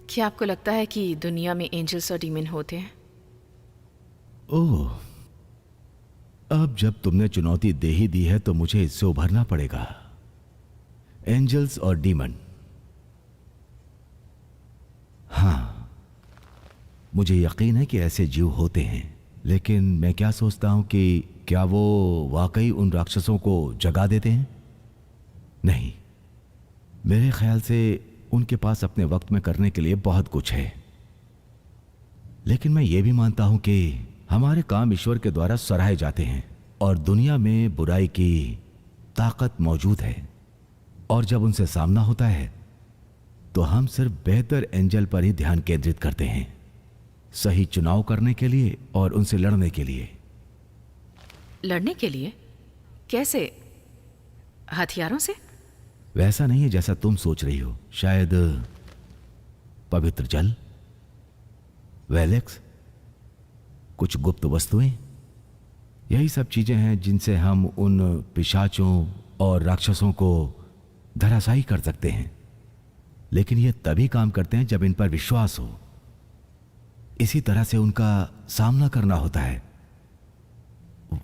क्या आपको लगता है कि दुनिया में एंजल्स और डीमन होते हैं? ओह, अब जब तुमने चुनौती दे ही दी है तो मुझे इससे उभरना पड़ेगा। एंजल्स और डीमन, हाँ, मुझे यकीन है कि ऐसे जीव होते हैं, लेकिन मैं क्या सोचता हूं कि क्या वो वाकई उन राक्षसों को जगा देते हैं? नहीं, मेरे ख्याल से उनके पास अपने वक्त में करने के लिए बहुत कुछ है। लेकिन मैं ये भी मानता हूं कि हमारे काम ईश्वर के द्वारा सराहे जाते हैं और दुनिया में बुराई की ताकत मौजूद है, और जब उनसे सामना होता है तो हम सिर्फ बेहतर एंजल पर ही ध्यान केंद्रित करते हैं, सही चुनाव करने के लिए और उनसे लड़ने के लिए। लड़ने के लिए? कैसे? हथियारों से? वैसा नहीं है जैसा तुम सोच रही हो। शायद पवित्र जल, वेलेक्स, कुछ गुप्त वस्तुएं, यही सब चीजें हैं जिनसे हम उन पिशाचों और राक्षसों को धराशायी कर सकते हैं। लेकिन ये तभी काम करते हैं जब इन पर विश्वास हो। इसी तरह से उनका सामना करना होता है,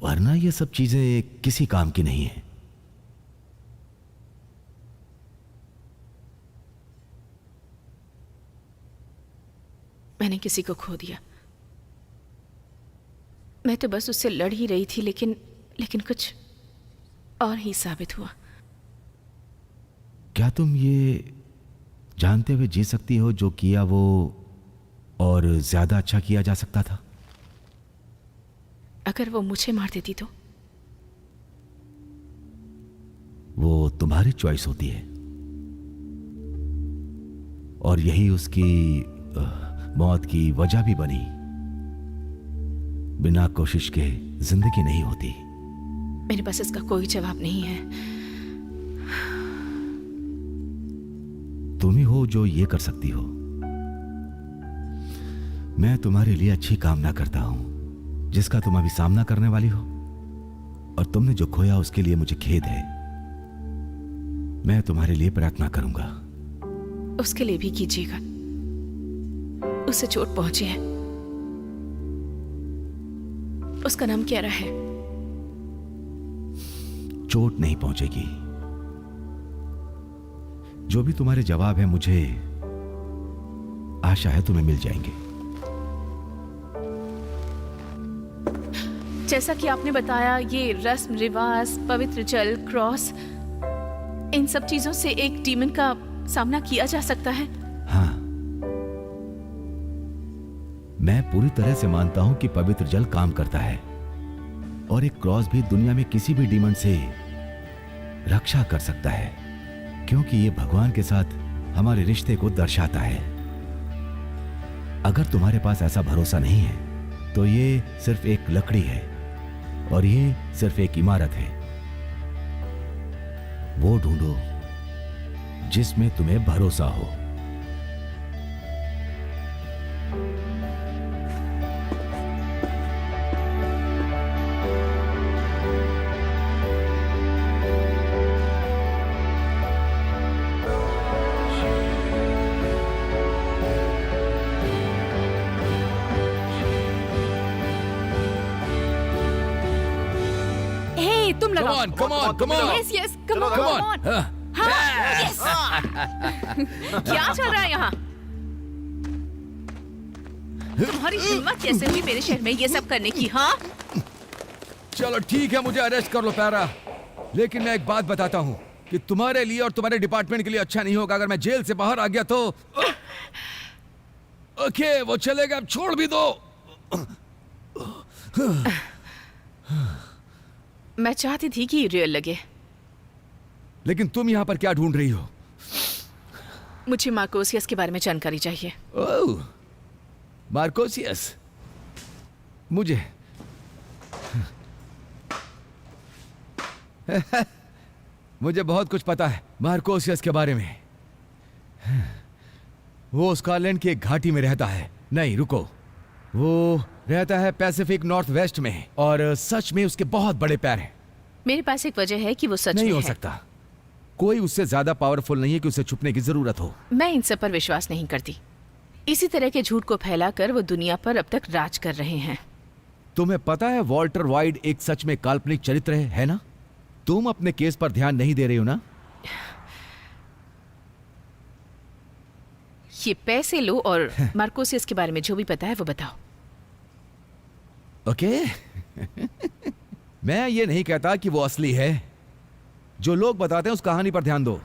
वरना ये सब चीजें किसी काम की नहीं है। मैंने किसी को खो दिया। मैं तो बस उससे लड़ ही रही थी, लेकिन कुछ और ही साबित हुआ। क्या तुम ये जानते हुए जी सकती हो जो किया वो और ज्यादा अच्छा किया जा सकता था? अगर वो मुझे मार देती तो? वो तुम्हारी चॉइस होती है, और यही उसकी मौत की वजह भी बनी। बिना कोशिश के जिंदगी नहीं होती। मेरे पास इसका कोई जवाब नहीं है। तुम ही हो जो ये कर सकती हो। मैं तुम्हारे लिए अच्छी कामना करता हूं जिसका तुम अभी सामना करने वाली हो, और तुमने जो खोया उसके लिए मुझे खेद है। मैं तुम्हारे लिए प्रार्थना करूंगा। उसके लिए भी कीजिएगा। उसे चोट पहुंची है। उसका नाम क्या रहा है? चोट नहीं पहुंचेगी। जो भी तुम्हारे जवाब है मुझे आशा है तुम्हें मिल जाएंगे। जैसा कि आपने बताया, ये रस्म रिवाज, पवित्र जल, क्रॉस, इन सब चीजों से एक डीमन का सामना किया जा सकता है। हाँ, मैं पूरी तरह से मानता हूं कि पवित्र जल काम करता है, और एक क्रॉस भी दुनिया में किसी भी डीमन से रक्षा कर सकता है, क्योंकि ये भगवान के साथ हमारे रिश्ते को दर्शाता है। अगर तुम्हारे पास ऐसा भरोसा नहीं है तो ये सिर्फ एक लकड़ी है और ये सिर्फ एक इमारत है। वो ढूंढो जिसमें तुम्हें भरोसा हो। तुम लगाओ। Come on. Yes yes, come on, Come come on. On. हाँ, यस। क्या चल रहा है यहाँ? तुम्हारी हिम्मत कैसे हुई मेरे शहर में ये सब करने की? हाँ, चलो ठीक है, मुझे अरेस्ट कर लो पैरा, लेकिन मैं एक बात बताता हूँ कि तुम्हारे लिए और तुम्हारे डिपार्टमेंट के लिए अच्छा नहीं होगा अगर मैं जेल से बाहर आ गया तो। ओके, वो चलेगा, अब छोड़ भी दो। मैं चाहती थी कि रियल लगे। लेकिन तुम यहाँ पर क्या ढूंढ रही हो? मुझे मार्कोसियस के बारे में जानकारी चाहिए। ओह, मार्कोसियस। मुझे मुझे बहुत कुछ पता है मार्कोसियस के बारे में। वो स्कॉटलैंड की एक घाटी में रहता है। नहीं रुको, वो रहता है पैसिफिक नॉर्थ वेस्ट में, और सच में उसके बहुत बड़े पैर हैं। मेरे पास एक वजह है कि वो सच नहीं में हो है। सकता। कोई उससे ज्यादा पावरफुल नहीं है कि उसे छुपने की जरूरत हो। मैं इन सब पर विश्वास नहीं करती। इसी तरह के झूठ को फैलाकर वो दुनिया पर अब तक राज कर रहे हैं। तुम्हें पता है वॉल्टर वाइड एक सच में काल्पनिक चरित्र है ना? तुम अपने केस पर ध्यान नहीं दे रही हो ना? ये पैसे लो और मार्कोसियस के बारे में जो भी पता है वो बताओ। ओके। मैं ये नहीं कहता कि वो असली है। जो लोग बताते हैं उस कहानी पर ध्यान दो।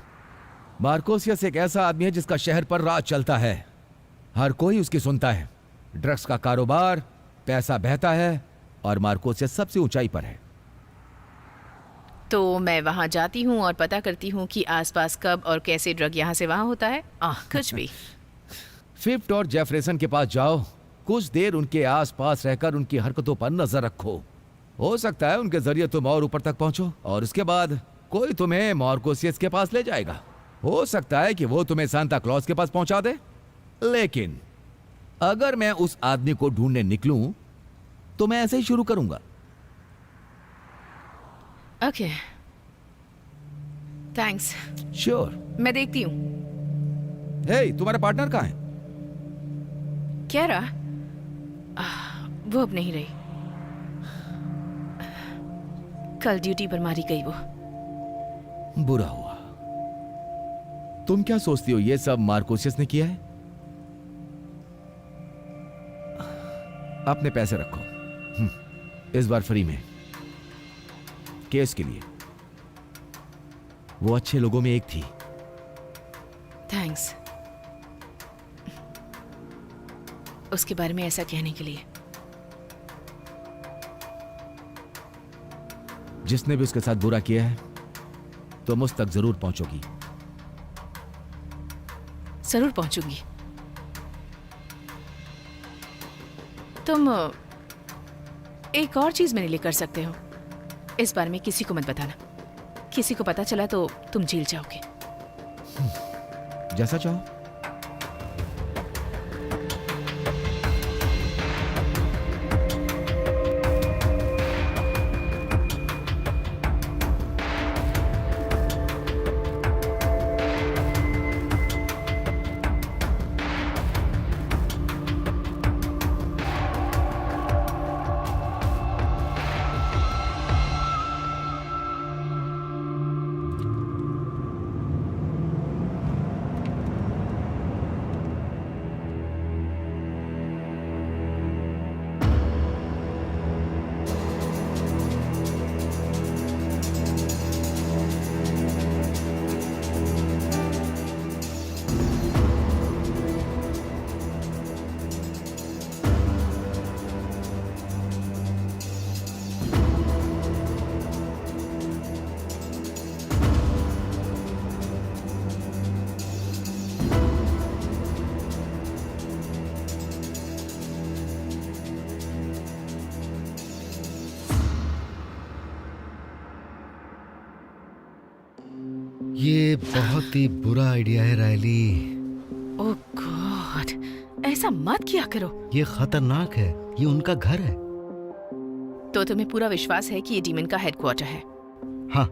मार्कोसियस एक ऐसा आदमी है जिसका शहर पर राज चलता है। हर कोई उसकी सुनता है। ड्रग्स का कारोबार, पैसा बहता है, और मार्कोसियस सबसे ऊंचाई पर है। तो मैं वहां जाती हूँ और पता करती हूँ कि आसपास कब और कैसे ड्रग यहाँ से वहां होता है। कुछ भी। फिफ्थ और जेफरसन के पास जाओ, कुछ देर उनके आसपास रहकर उनकी हरकतों पर नजर रखो। हो सकता है उनके जरिए तुम और ऊपर तक पहुंचो, और उसके बाद कोई तुम्हें मार्कोसियस के पास ले जाएगा। हो सकता है कि वो तुम्हें सांता क्लॉज के पास पहुंचा दे। लेकिन अगर मैं उस आदमी को ढूंढने निकलूं तो मैं ऐसे ही शुरू करूंगा। Okay, thanks. श्योर। मैं देखती हूँ। हे, तुम्हारा पार्टनर कहाँ है? क्या रहा? वो अब नहीं रही। कल ड्यूटी पर मारी गई वो। बुरा हुआ। तुम क्या सोचती हो ये सब मार्कोसियस ने किया है? अपने पैसे रखो, इस बार फ्री में, केस के लिए। वो अच्छे लोगों में एक थी। थैंक्स उसके बारे में ऐसा कहने के लिए। जिसने भी उसके साथ बुरा किया है तुम उस तक जरूर पहुंचोगी। जरूर पहुंचूंगी। तुम एक और चीज मेरे लिए कर सकते हो। इस बारे में किसी को मत बताना। किसी को पता चला तो तुम जेल जाओगे। जैसा चाहो। ये बहुत ही बुरा आइडिया है रायली। ओह गॉड, ऐसा मत किया करो। ये खतरनाक है। ये उनका घर है। तो तुम्हें पूरा विश्वास है कि ये डीमन का हेडक्वार्टर है? हाँ।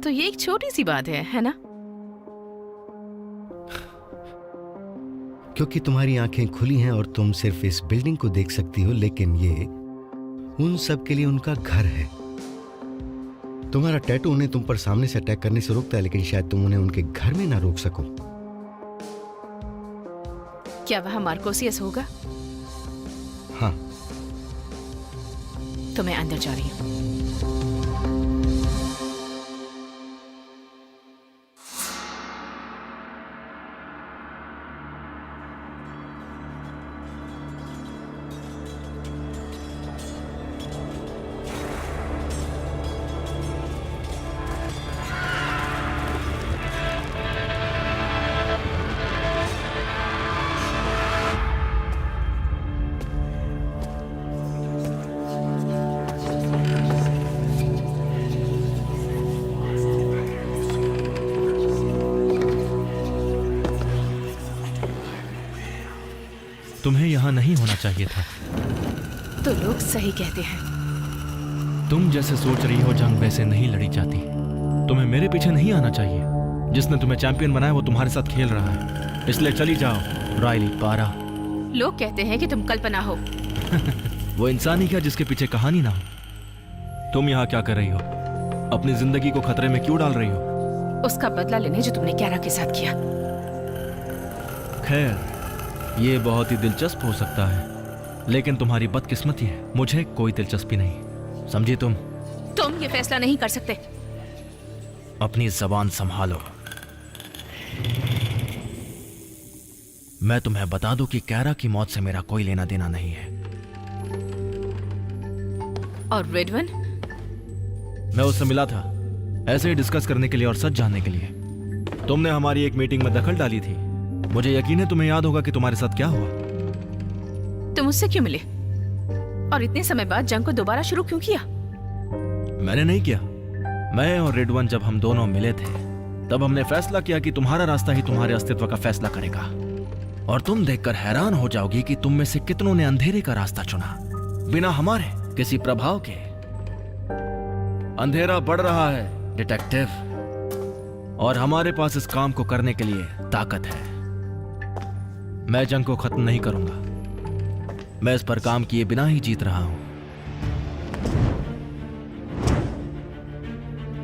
तो ये एक छोटी सी बात है ना? क्योंकि तुम्हारी आंखें खुली हैं और तुम सिर्फ इस बिल्डिंग को देख सकती हो, लेकिन ये उन सब के लिए उनका घर है। तुम्हारा टैटू उन्हें तुम पर सामने से अटैक करने से रोकता है, लेकिन शायद तुम उन्हें उनके घर में ना रोक सको। क्या वहां मार्कोसियस होगा? हाँ। तो मैं अंदर जा रही हूँ। तुम्हें यहाँ नहीं होना चाहिए था। तो लोग सही कहते हैं। तुम जैसे सोच रही हो जंग वैसे नहीं लड़ी जाती। तुम्हें मेरे पीछे नहीं आना चाहिए। जिसने तुम्हें चैंपियन बनाया वो तुम्हारे साथ खेल रहा है, इसलिए चली जाओ राइली पारा। लोग कहते हैं कि तुम कल्पना हो। वो इंसान ही क्या जिसके पीछे कहानी ना हो। तुम यहाँ क्या कर रही हो? अपनी जिंदगी को खतरे में क्यों डाल रही हो? उसका बदला लेने जो तुमने क्यारा के साथ किया। खैर, ये बहुत ही दिलचस्प हो सकता है, लेकिन तुम्हारी बदकिस्मती है, मुझे कोई दिलचस्पी नहीं। समझी तुम ये फैसला नहीं कर सकते। अपनी जबान संभालो। मैं तुम्हें बता दूं कि कैरा की मौत से मेरा कोई लेना देना नहीं है। और रेडवन? मैं उससे मिला था, ऐसे ही डिस्कस करने के लिए और सच जानने के लिए। तुमने हमारी एक मीटिंग में दखल डाली थी। मुझे यकीन है तुम्हें याद होगा कि तुम्हारे साथ क्या हुआ। तुम उससे क्यों मिले? और इतने समय बाद जंग को दोबारा शुरू क्यों किया? मैंने नहीं किया। मैं और रेडवन जब हम दोनों मिले थे तब हमने फैसला किया कि तुम्हारा रास्ता ही तुम्हारे अस्तित्व का फैसला करेगा। और तुम देखकर हैरान हो जाओगी कि तुम में से कितनों ने अंधेरे का रास्ता चुना, बिना हमारे किसी प्रभाव के। अंधेरा बढ़ रहा है डिटेक्टिव, और हमारे पास इस काम को करने के लिए ताकत है। मैं जंग को खत्म नहीं करूंगा। मैं इस पर काम किए बिना ही जीत रहा हूं।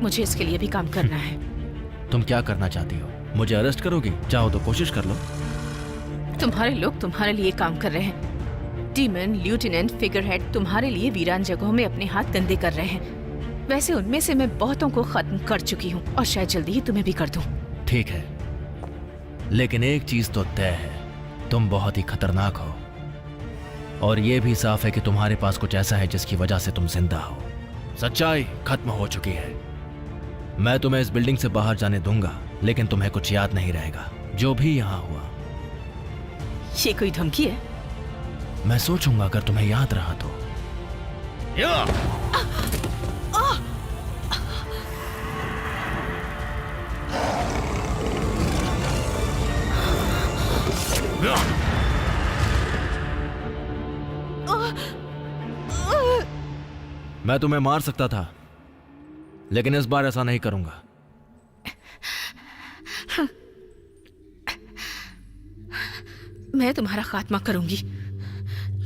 मुझे इसके लिए भी काम करना है। तुम क्या करना चाहती हो? मुझे अरेस्ट करोगी? चाहो तो कोशिश कर लो। तुम्हारे लोग तुम्हारे लिए काम कर रहे हैं। डीमन, ल्यूटेनेंट, फिगरहेड तुम्हारे लिए वीरान जगहों में अपने हाथ गंदे कर रहे हैं। वैसे उनमें से मैं बहुतों को खत्म कर चुकी हूँ और शायद जल्दी ही तुम्हें भी कर दूं। ठीक है, लेकिन एक चीज तो तय है, तुम बहुत ही खतरनाक हो। और यह भी साफ है कि तुम्हारे पास कुछ ऐसा है जिसकी वजह से तुम जिंदा हो। सच्चाई खत्म हो चुकी है। मैं तुम्हें इस बिल्डिंग से बाहर जाने दूंगा, लेकिन तुम्हें कुछ याद नहीं रहेगा जो भी यहां हुआ। ये कोई धमकी है? मैं सोचूंगा अगर तुम्हें याद रहा तो। मैं तुम्हें मार सकता था, लेकिन इस बार ऐसा नहीं करूंगा। मैं तुम्हारा खात्मा करूंगी,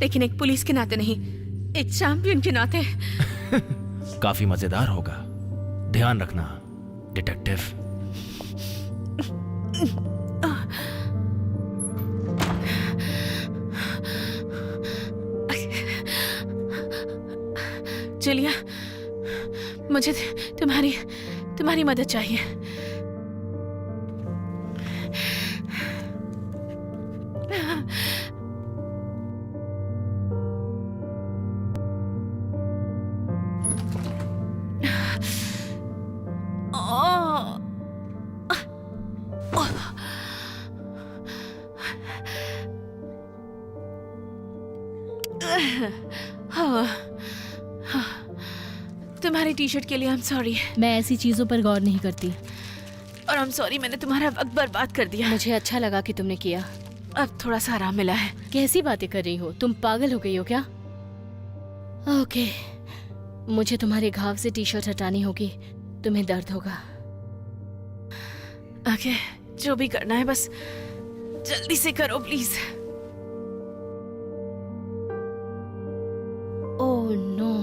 लेकिन एक पुलिस के नाते नहीं, एक चैंपियन के नाते। काफी मजेदार होगा, ध्यान रखना डिटेक्टिव। जूलिया, मुझे तुम्हारी मदद चाहिए। तुम्हारी टी शर्ट के लिए आई एम सॉरी। मैं ऐसी चीजों पर गौर नहीं करती। और आई एम सॉरी मैंने तुम्हारा वक्त बर्बाद कर दिया। मुझे अच्छा लगा कि तुमने किया। अब थोड़ा सा आराम मिला है। कैसी बातें कर रही हो? तुम पागल हो गई हो क्या? ओके, मुझे तुम्हारे घाव से टी शर्ट हटानी होगी, तुम्हें दर्द होगा। ओके, जो भी करना है बस जल्दी से करो प्लीज। ओह नो,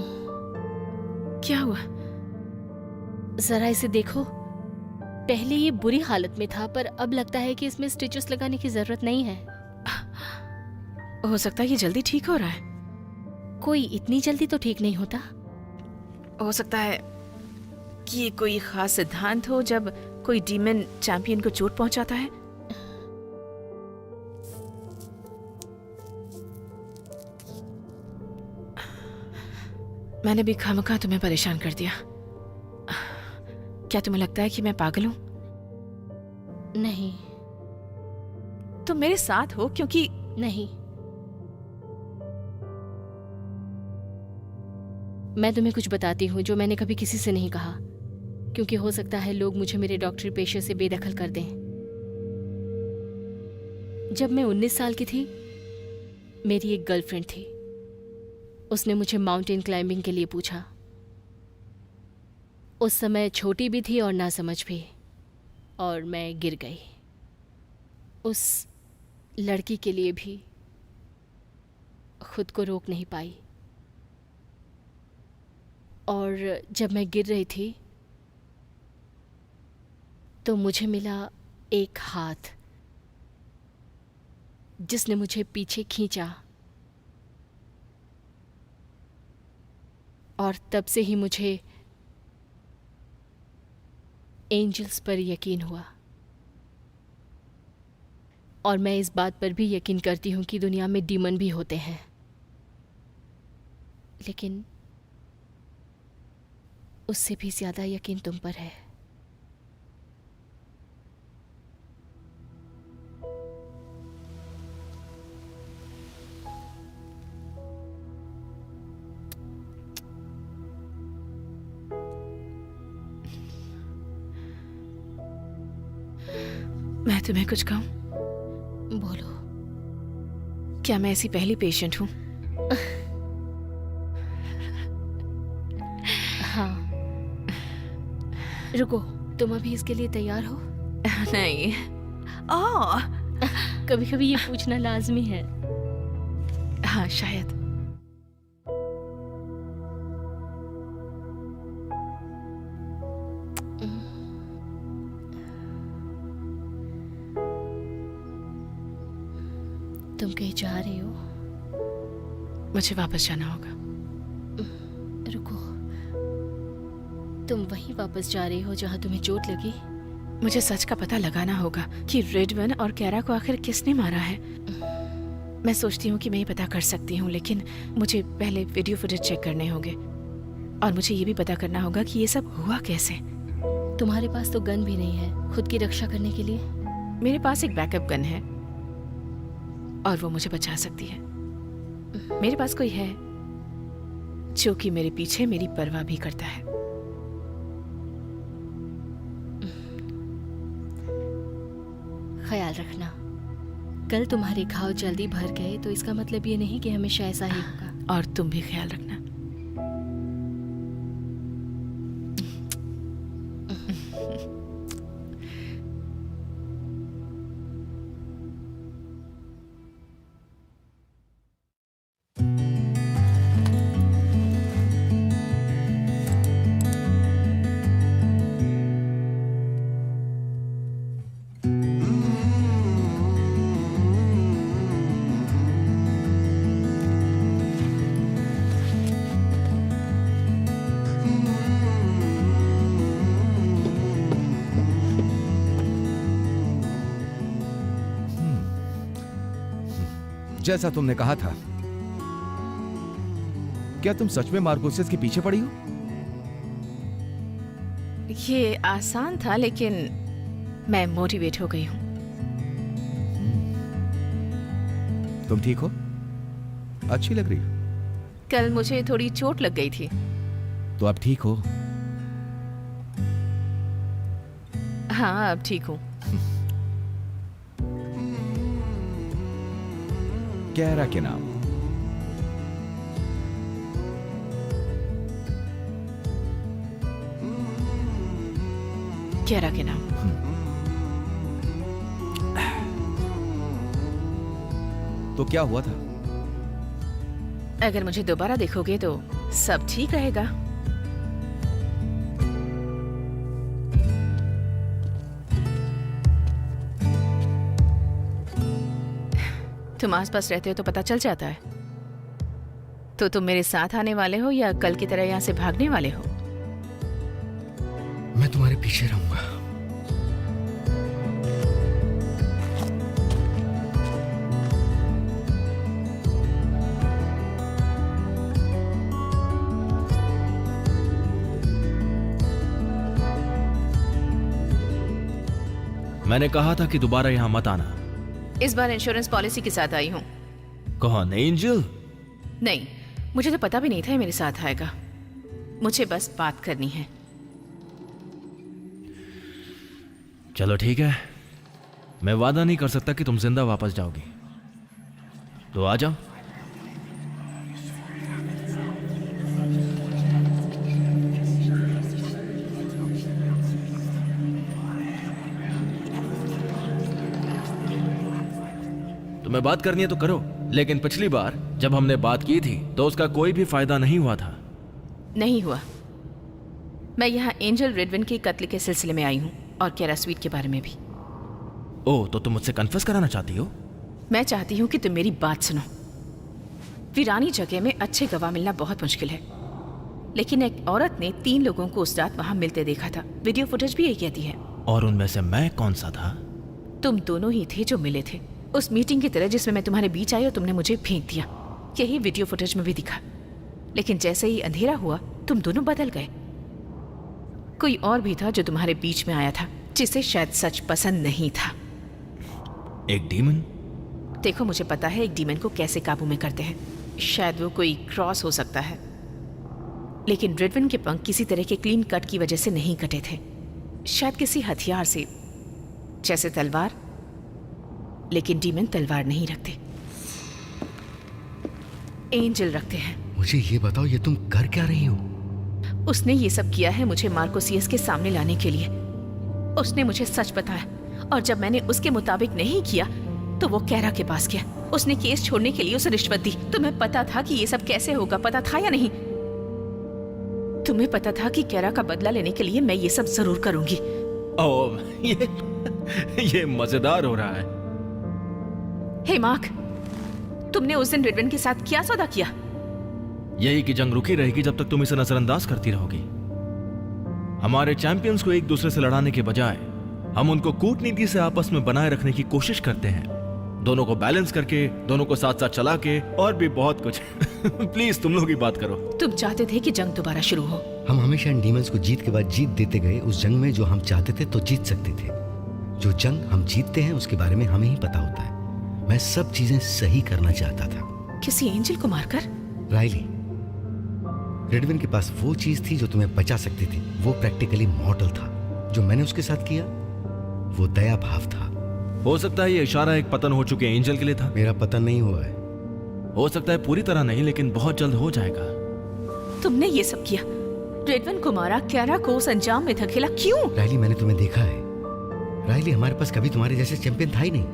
क्या हुआ? जरा इसे देखो। पहले ये बुरी हालत में था, पर अब लगता है कि इसमें स्टिचेस लगाने की जरूरत नहीं है। हो सकता है ये जल्दी ठीक हो रहा है। कोई इतनी जल्दी तो ठीक नहीं होता। हो सकता है कि ये कोई खास सिद्धांत हो जब कोई डीमन चैंपियन को चोट पहुंचाता है। मैंने भी खामखा तुम्हें परेशान कर दिया। क्या तुम्हें लगता है कि मैं पागल हूं? नहीं। तुम मेरे साथ हो क्योंकि नहीं, मैं तुम्हें कुछ बताती हूँ जो मैंने कभी किसी से नहीं कहा, क्योंकि हो सकता है लोग मुझे मेरे डॉक्टरी पेशे से बेदखल कर दें। जब मैं 19 साल की थी मेरी एक गर्लफ्रेंड थी। उसने मुझे माउंटेन क्लाइंबिंग के लिए पूछा। उस समय छोटी भी थी और ना समझ भी, और मैं गिर गई। उस लड़की के लिए भी खुद को रोक नहीं पाई, और जब मैं गिर रही थी तो मुझे मिला एक हाथ जिसने मुझे पीछे खींचा, और तब से ही मुझे एंजल्स पर यकीन हुआ। और मैं इस बात पर भी यकीन करती हूँ कि दुनिया में डीमन भी होते हैं, लेकिन उससे भी ज्यादा यकीन तुम पर है। मैं तुम्हें कुछ कहूं? बोलो। क्या मैं ऐसी पहली पेशेंट हूं? हाँ। रुको, तुम अभी इसके लिए तैयार हो? नहीं। ओह, कभी कभी ये पूछना लाजमी है। हाँ शायद। तुम कहीं जा रही हो? मुझे वापस जाना होगा। रुको, तुम वहीं वापस जा रही हो जहां तुम्हें चोट लगी? मुझे सच का पता लगाना होगा कि रिडवन और कैरा को आखिर किसने मारा है। मैं सोचती हूँ कि मैं ये पता कर सकती हूँ, लेकिन मुझे पहले वीडियो फुटेज चेक करने होंगे, और मुझे ये भी पता करना होगा कि ये सब हुआ कैसे। तुम्हारे पास तो गन भी नहीं है खुद की रक्षा करने के लिए? मेरे पास एक बैकअप गन है और वो मुझे बचा सकती है। मेरे पास कोई है जो कि मेरे पीछे मेरी परवाह भी करता है। ख्याल रखना, कल तुम्हारे घाव जल्दी भर गए तो इसका मतलब ये नहीं कि हमेशा ऐसा ही होगा। और तुम भी ख्याल रखना। जैसा तुमने कहा था, क्या तुम सच में मार्कोसिस के पीछे पड़ी हो? ये आसान था, लेकिन मैं मोटिवेट हो गई हूँ। तुम ठीक हो? अच्छी लग रही हो। कल मुझे थोड़ी चोट लग गई थी। तो अब ठीक हो? हाँ, अब ठीक हूँ। कैरा के नाम? कैरा के नाम। तो क्या हुआ था? अगर मुझे दोबारा देखोगे तो सब ठीक रहेगा। तुम आसपास रहते हो तो पता चल जाता है। तो तुम मेरे साथ आने वाले हो या कल की तरह यहाँ से भागने वाले हो? मैं तुम्हारे पीछे रहूंगा। मैंने कहा था कि दोबारा यहां मत आना। इस बार इंश्योरेंस पॉलिसी के साथ आई हूँ। कौन? एंजल? नहीं, मुझे तो पता भी नहीं था ये मेरे साथ आएगा। मुझे बस बात करनी है। चलो ठीक है, मैं वादा नहीं कर सकता कि तुम जिंदा वापस जाओगी, तो आ जाओ। तुम्हें बात करनी है तो करो, लेकिन पिछली बार जब हमने बात की थी तो उसका कोई भी फायदा नहीं हुआ था। नहीं हुआ। मैं यहाँ एंजल रेडविन के कत्ल के सिलसिले में आई हूँ और केरा स्वीट के बारे में भी। ओह, तो तुम मुझसे कन्फेस कराना चाहती हो? मैं चाहती हूँ कि तुम मेरी बात सुनो। वीरानी जगह में अच्छे गवाह मिलना बहुत मुश्किल है, लेकिन एक औरत ने 3 लोगों को उस रात वहां मिलते देखा था। वीडियो फुटेज भी यही कहती है। और उनमें से मैं कौन सा था? तुम दोनों ही थे जो मिले थे, उस मीटिंग की तरह जिसमें मैं तुम्हारे बीच आई और तुमने मुझे फेंक दिया। यही वीडियो फुटेज में भी दिखा। लेकिन जैसे ही अंधेरा हुआ तुम दोनों बदल गए। कोई और भी था जो तुम्हारे बीच में आया था, जिसे शायद सच पसंद नहीं था। एक डीमन? देखो, मुझे पता है एक डीमन को कैसे काबू में करते हैं। शायद वो कोई क्रॉस हो सकता है, लेकिन रेडविन के पंख किसी तरह के क्लीन कट की वजह से नहीं कटे थे। शायद किसी हथियार से, जैसे तलवार। लेकिन डीमन तलवार नहीं रखते, एंजल रखते हैं। मुझे ये बताओ, ये तुम कर क्या रही हो? उसने ये सब किया है मुझे मार्कोसियस के सामने लाने के लिए। उसने मुझे सच बताया, और जब मैंने उसके मुताबिक नहीं किया तो वो कैरा के पास गया। उसने केस छोड़ने के लिए उसे रिश्वत दी। तुम्हें पता था कि ये सब कैसे होगा, पता था या नहीं? तुम्हें पता था कि कैरा का बदला लेने के लिए मैं ये सब जरूर करूंगी। ओह, ये मजेदार हो रहा है। हे मार्क, तुमने उस दिन रेडविन के साथ क्या सौदा किया? यही कि जंग रुकी रहेगी जब तक तुम इसे नजरअंदाज करती रहोगी। हमारे चैंपियंस को एक दूसरे से लड़ाने के बजाय हम उनको कूटनीति से आपस में बनाए रखने की कोशिश करते हैं, दोनों को बैलेंस करके, दोनों को साथ साथ चला के, और भी बहुत कुछ। प्लीज तुम लोग ही बात करो। तुम चाहते थे कि जंग दोबारा शुरू हो। हम हमेशा इन डीमंस को जीत के बाद जीत देते गए। उस जंग में जो हम चाहते थे तो जीत सकते थे। जो जंग हम जीतते हैं उसके बारे में हमें ही पता होता है। मैं सब चीजें सही करना चाहता था। किसी एंजल को मारकर? राइली, रेडविन के पास वो चीज थी जो तुम्हें बचा सकती थी। वो प्रैक्टिकली मॉर्टल था। जो मैंने उसके साथ किया वो दया भाव था। हो सकता है ये इशारा एक पतन हो चुके एंजल के लिए था। मेरा पतन नहीं हुआ है। हो सकता है पूरी तरह नहीं, लेकिन बहुत जल्द हो जाएगा। तुमने ये सब किया, रेडविन को मारा, कैरा को उस अंजाम में धकेला, क्यों? राइली, मैंने तुम्हें देखा है। राइली, हमारे पास कभी तुम्हारे जैसे चैंपियन था ही नहीं।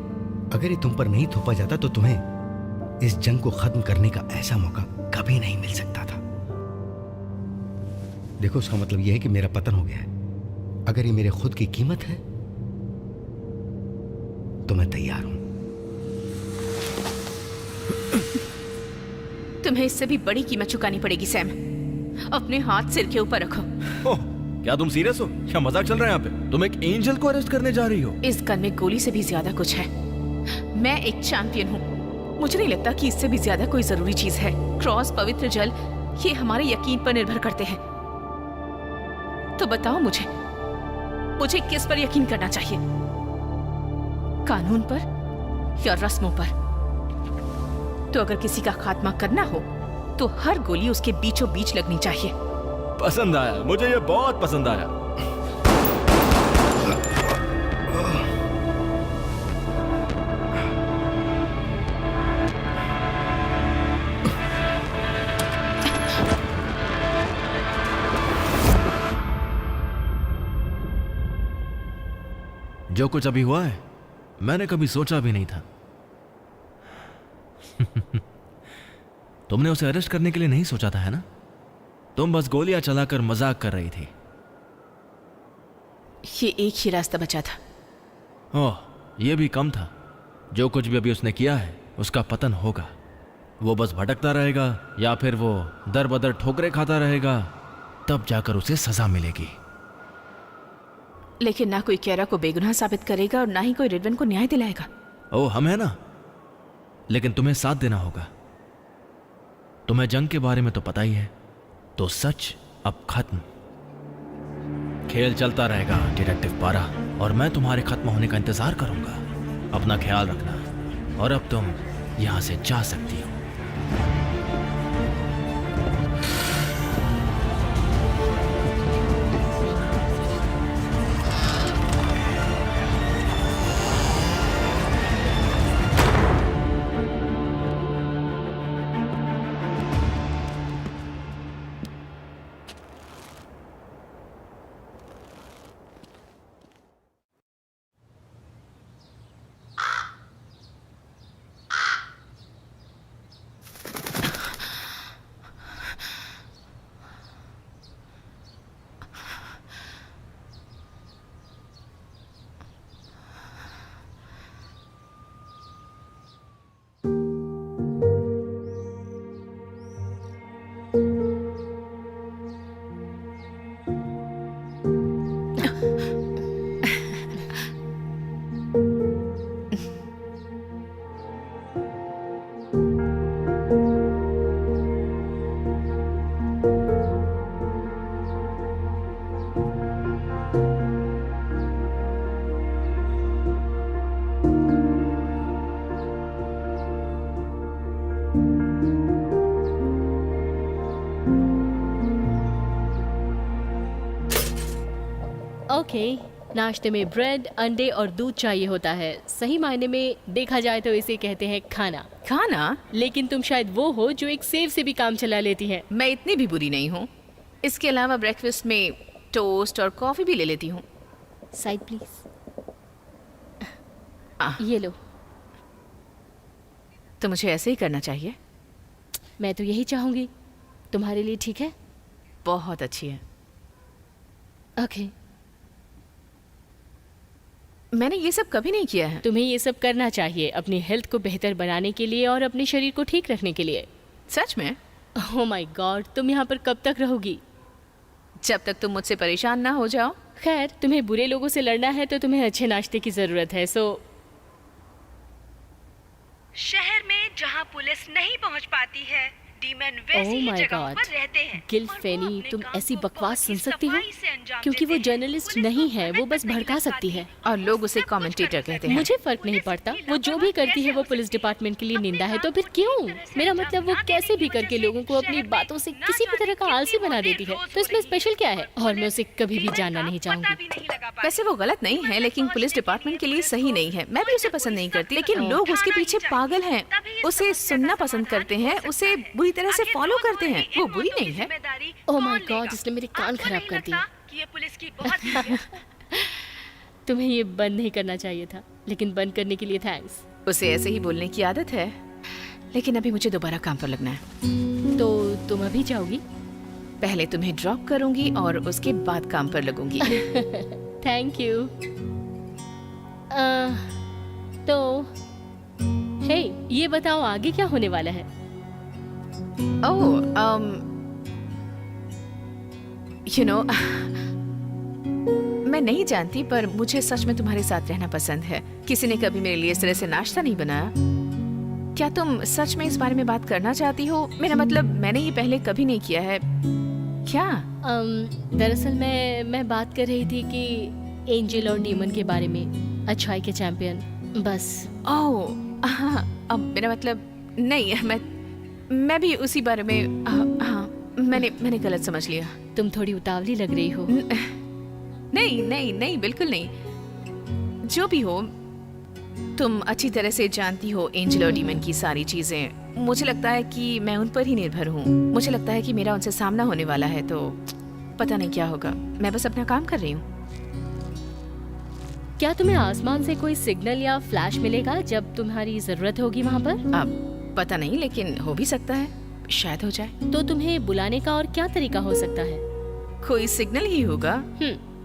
अगर ये तुम पर नहीं थोपा जाता तो तुम्हें इस जंग को खत्म करने का ऐसा मौका कभी नहीं मिल सकता था। देखो, उसका मतलब यह है कि मेरा पतन हो गया है। अगर ये मेरे खुद की कीमत है तो मैं तैयार हूं। तुम्हें इससे भी बड़ी कीमत चुकानी पड़ेगी सैम। अपने हाथ सिर के ऊपर रखो। ओह, क्या तुम सीरियस हो? क्या मजाक चल रहा है यहाँ पे? तुम एक एंजल को अरेस्ट करने जा रही हो? इस गन में गोली से भी ज्यादा कुछ है। मैं एक चैंपियन हूँ। मुझे नहीं लगता कि इससे भी ज्यादा कोई जरूरी चीज है। क्रॉस, पवित्र जल, ये हमारे यकीन पर निर्भर करते हैं। तो बताओ मुझे किस पर यकीन करना चाहिए? कानून पर या रस्मों पर? तो अगर किसी का खात्मा करना हो तो हर गोली उसके बीचों बीच लगनी चाहिए। पसंद आया, मुझे ये बहुत पसंद आया। जो कुछ अभी हुआ है मैंने कभी सोचा भी नहीं था। तुमने उसे अरेस्ट करने के लिए नहीं सोचा था, है ना? तुम बस गोलियां चलाकर मजाक कर रही थी। ये एक ही रास्ता बचा था। ओह, यह भी कम था। जो कुछ भी अभी उसने किया है उसका पतन होगा। वो बस भटकता रहेगा या फिर वो दर बदर ठोकरे खाता रहेगा, तब जाकर उसे सजा मिलेगी। लेकिन ना कोई कैरा को बेगुनाह साबित करेगा और ना ही कोई रेडविन को न्याय दिलाएगा। ओह, हम है ना, लेकिन तुम्हें साथ देना होगा। तुम्हें जंग के बारे में तो पता ही है, तो सच अब खत्म। खेल चलता रहेगा डिटेक्टिव पारा, और मैं तुम्हारे खत्म होने का इंतजार करूंगा। अपना ख्याल रखना, और अब तुम यहां से जा सकती हो। ओके, नाश्ते में ब्रेड, अंडे और दूध चाहिए होता है। सही मायने में देखा जाए तो इसे कहते हैं खाना। खाना? लेकिन तुम शायद वो हो जो एक सेव से भी काम चला लेती है। मैं इतनी भी बुरी नहीं हूँ। इसके अलावा ब्रेकफास्ट में टोस्ट और कॉफी भी ले लेती हूँ। Side please. ये लो। तो मुझे ऐसे ही करना चाहिए? मैं तो यही चाहूंगी। तुम्हारे लिए ठीक है? बहुत अच्छी है। ओके। मैंने ये सब कभी नहीं किया है। तुम्हें ये सब करना चाहिए अपनी हेल्थ को बेहतर बनाने के लिए और अपने शरीर को ठीक रखने के लिए। सच में? ओह माय गॉड, तुम यहाँ पर कब तक रहोगी? जब तक तुम मुझसे परेशान ना हो जाओ। खैर, तुम्हें बुरे लोगों से लड़ना है तो तुम्हें अच्छे नाश्ते की जरूरत है। शहर में जहां पुलिस नहीं पहुंच पाती है, डीमन वैसी ही Oh my जगहों God. पर रहते हैं। गिल और वो फेनी, अपने तुम काम ऐसी को बकवास बहुत सुन ही सकती हो? सफाई से अंजाम क्योंकि वो देते हैं। जर्नलिस्ट पुलिस नहीं को है, वो गलत बस नहीं भड़का कर सकती पाती है। और लोग उसे सब कुछ कमेंटेटर कर कहते सकती हैं। मुझे फर्क नहीं पड़ता, वो जो भी करती है वो पुलिस डिपार्टमेंट के लिए निंदा है। तो फिर क्यों? मेरा मतलब वो कैसे भी करके लोगों को अपनी बातों से किसी भी तरह का आलसी बना देती है। तो इसमें स्पेशल क्या है? और मैं उसे कभी भी जानना नहीं चाहूंगी। वैसे वो गलत नहीं है, लेकिन पुलिस डिपार्टमेंट के लिए सही नहीं है। मैं भी उसे पसंद नहीं करती, लेकिन लोग उसके पीछे पागल हैं। उसे सुनना पसंद करते हैं, उसे बुरी तरह से फॉलो करते हैं। वो बुरी नहीं है। ओह माय गॉड, इसने मेरे कान खराब कर दिए। ये पुलिस की बहुत तुम्हें ये बंद नहीं करना चाहिए था, लेकिन बंद करने के लिए थैंक्स। उसे ऐसे ही बोलने की आदत है, लेकिन अभी मुझे दोबारा काम पर लगना है। तो तुम अभी जाओगी? पहले तुम्हें ड्रॉप करूंगी और उसके बाद काम पर लगूंगी। Thank you. तो हे, ये बताओ आगे क्या होने वाला है? यू नो, मैं नहीं जानती, पर मुझे सच में तुम्हारे साथ रहना पसंद है। किसी ने कभी मेरे लिए इस तरह से नाश्ता नहीं बनाया। क्या तुम सच में इस बारे में बात करना चाहती हो? मेरा मतलब, मैंने ये पहले कभी नहीं किया है। क्या? दरअसल मैं बात कर रही थी कि एंजल और डीमन के बारे में, अच्छाई के चैंपियन, बस। ओह हाँ, अब मेरा मतलब नहीं, मैं भी उसी बारे में। हाँ, मैंने गलत समझ लिया। तुम थोड़ी उतावली लग रही हो। नहीं नहीं नहीं, बिल्कुल नहीं। जो भी हो, तुम अच्छी तरह से जानती हो एंजल और डीमन की सारी चीजें। मुझे लगता है कि मैं उन पर ही निर्भर हूँ। मुझे लगता है कि मेरा उनसे सामना होने वाला है, तो पता नहीं क्या होगा। मैं बस अपना काम कर रही हूँ। क्या तुम्हें आसमान से कोई सिग्नल या फ्लैश मिलेगा जब तुम्हारी जरूरत होगी वहाँ पर? अब पता नहीं, लेकिन हो भी सकता है, शायद हो जाए। तो तुम्हें बुलाने का और क्या तरीका हो सकता है? कोई सिग्नल ही होगा।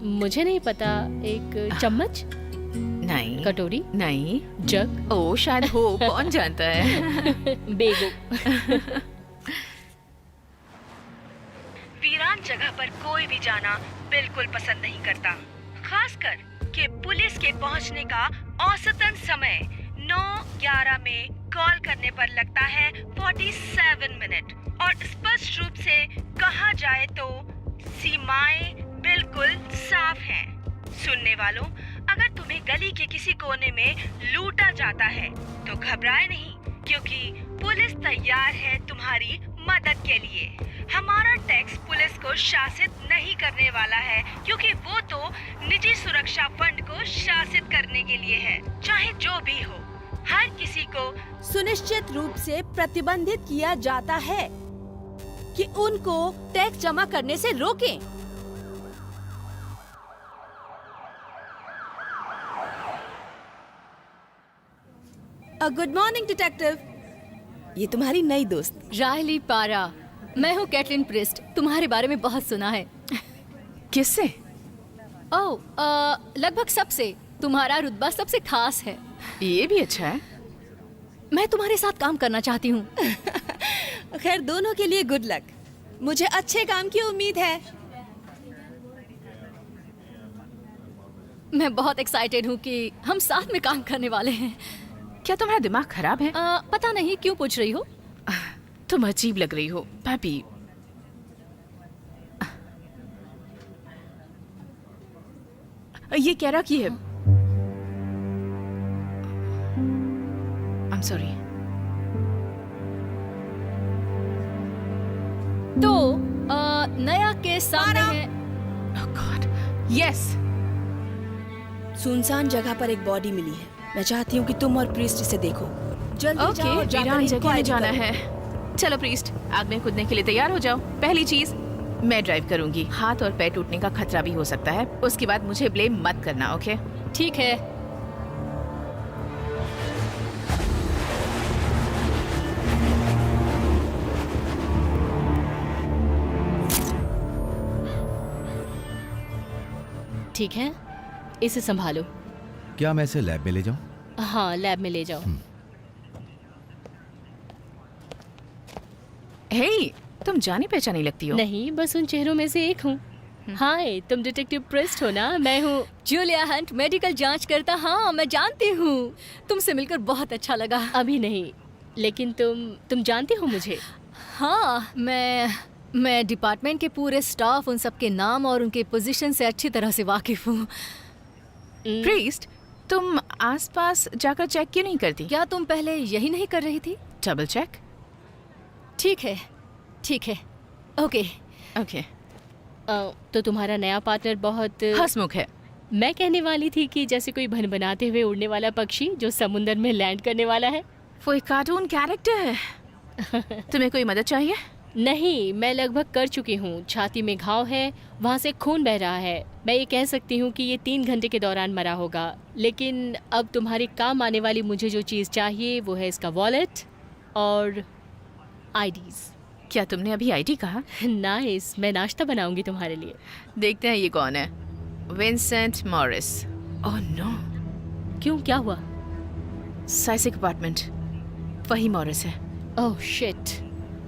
मुझे नहीं पता। एक चम्मच? नहीं। कटोरी? नहीं। जग? ओ शायद हो, कौन जानता है। बेगो। वीरान जगह पर कोई भी जाना बिल्कुल पसंद नहीं करता, खासकर कि पुलिस के पहुंचने का औसतन समय 9:11 में कॉल करने पर लगता है 47 मिनट। और स्पष्ट रूप से कहा जाए तो सीमाएं बिल्कुल साफ हैं। सुनने वालों, अगर तुम्हें गली के किसी कोने में लूटा जाता है तो घबराए नहीं, क्योंकि पुलिस तैयार है तुम्हारी मदद के लिए। हमारा टैक्स पुलिस को शासित नहीं करने वाला है, क्योंकि वो तो निजी सुरक्षा फंड को शासित करने के लिए है। चाहे जो भी हो, हर किसी को सुनिश्चित रूप से प्रतिबंधित किया जाता है कि उनको टैक्स जमा करने से रोकें। Good morning detective. ये तुम्हारी नई दोस्त रायली पारा। मैं हूँ कैटलिन प्रिस्ट। तुम्हारे बारे में बहुत सुना है। किससे? ओह, लगभग सबसे। तुम्हारा रुतबा सबसे खास है। ये भी अच्छा है। मैं तुम्हारे साथ काम करना चाहती हूँ। खैर, दोनों के लिए गुड लक। मुझे अच्छे काम की उम्मीद है। मैं बहुत एक्साइटेड हूँ कि हम साथ में काम करने वाले हैं। क्या तुम्हारा दिमाग खराब है? पता नहीं, क्यों पूछ रही हो? तुम अजीब लग रही हो भाभी। ये कह रहा कि है। I'm sorry। तो नया केस सामने है। Oh God, yes। सुनसान जगह पर एक बॉडी मिली है। मैं चाहती हूँ कि तुम और प्रीस्ट इसे देखो। जल्दी जाओ ओके, और जाकर वीरान जगह में inquiry जाना करो। है। चलो प्रीस्ट, आग में कूदने के लिए तैयार हो जाओ। पहली चीज, मैं ड्राइव करूंगी। हाथ और पैर टूटने का खतरा भी हो सकता है। उसके बाद मुझे ब्लेम मत करना, ओके? ठीक है। ठीक है, इसे संभालो। क्या मैं इसे लैब में ले जाऊं? हाँ, लैब में ले जाओ। हे, तुम जानी पहचानी लगती हो। नहीं, बस उन चेहरों में से एक हूँ। हाय, तुम डिटेक्टिव प्रेस्ट हो ना? मैं हूँ जूलिया हंट, मेडिकल जांच करता। हाँ, मैं जानती हूँ। तुमसे मिलकर बहुत अच्छा लगा। अभी नहीं, लेकिन तुम जानती हो मुझे? हाँ, मैं डिपार्टमेंट के पूरे स्टाफ, उन सब के नाम और उनके पोजीशन से अच्छी तरह से वाकिफ हूँ। प्रीस्ट, तुम आसपास जाकर चेक क्यों नहीं करती? क्या तुम पहले यही नहीं कर रही थी? Double check. ठीक है, ठीक है, ओके। ओके। तो तुम्हारा नया पार्टनर बहुत हंसमुख है। मैं कहने वाली थी कि जैसे कोई भन बनाते हुए उड़ने वाला पक्षी जो समुंदर में लैंड करने वाला है। वो एक कार्टून कैरेक्टर है। तुम्हें कोई मदद चाहिए? नहीं, मैं लगभग कर चुकी हूँ। छाती में घाव है, वहाँ से खून बह रहा है। मैं ये कह सकती हूँ कि ये 3 घंटे के दौरान मरा होगा। लेकिन अब तुम्हारे काम आने वाली मुझे जो चीज़ चाहिए वो है इसका वॉलेट और आईडीज़। क्या तुमने अभी आईडी कहा? नाइस, मैं नाश्ता बनाऊंगी तुम्हारे लिए। देखते हैं ये कौन है। Vincent Morris. Oh no. क्यों, क्या हुआ? साइसिक अपार्टमेंट, वही मॉरिस है। Oh shit.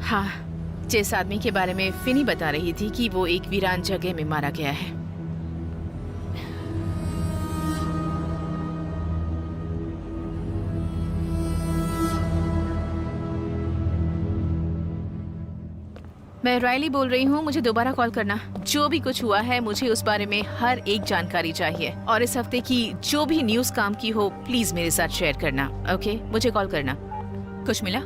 हाँ, जिस आदमी के बारे में फिनी बता रही थी कि वो एक वीरान जगह में मारा गया है। मैं रायली बोल रही हूँ, मुझे दोबारा कॉल करना। जो भी कुछ हुआ है मुझे उस बारे में हर एक जानकारी चाहिए, और इस हफ्ते की जो भी न्यूज काम की हो प्लीज मेरे साथ शेयर करना, ओके? मुझे कॉल करना। कुछ मिला?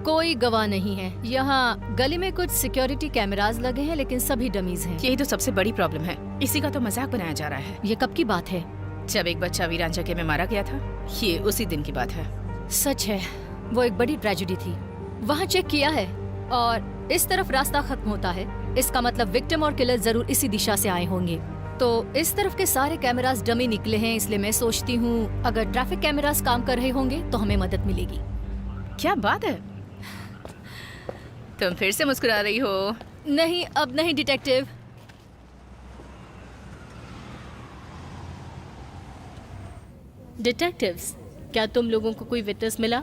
कोई गवाह नहीं है। यहाँ गली में कुछ सिक्योरिटी कैमरास लगे हैं, लेकिन सभी डमीज हैं। यही तो सबसे बड़ी प्रॉब्लम है। इसी का तो मजाक बनाया जा रहा है। ये कब की बात है? जब एक बच्चा वीरान जगह में मारा गया था। ये उसी दिन की बात है। सच है, वो एक बड़ी ट्रेजेडी थी। वहाँ चेक किया है और इस तरफ रास्ता खत्म होता है। इसका मतलब विक्टिम और किलर जरूर इसी दिशा से आए होंगे। तो इस तरफ के सारे कैमरास डमी निकले हैं, इसलिए मैं सोचती हूँ अगर ट्रैफिक कैमरास काम कर रहे होंगे तो हमें मदद मिलेगी। क्या बात है, तुम फिर से मुस्कुरा रही हो। नहीं, अब नहीं डिटेक्टिव। डिटेक्टिव्स, क्या तुम लोगों को कोई विटनेस मिला?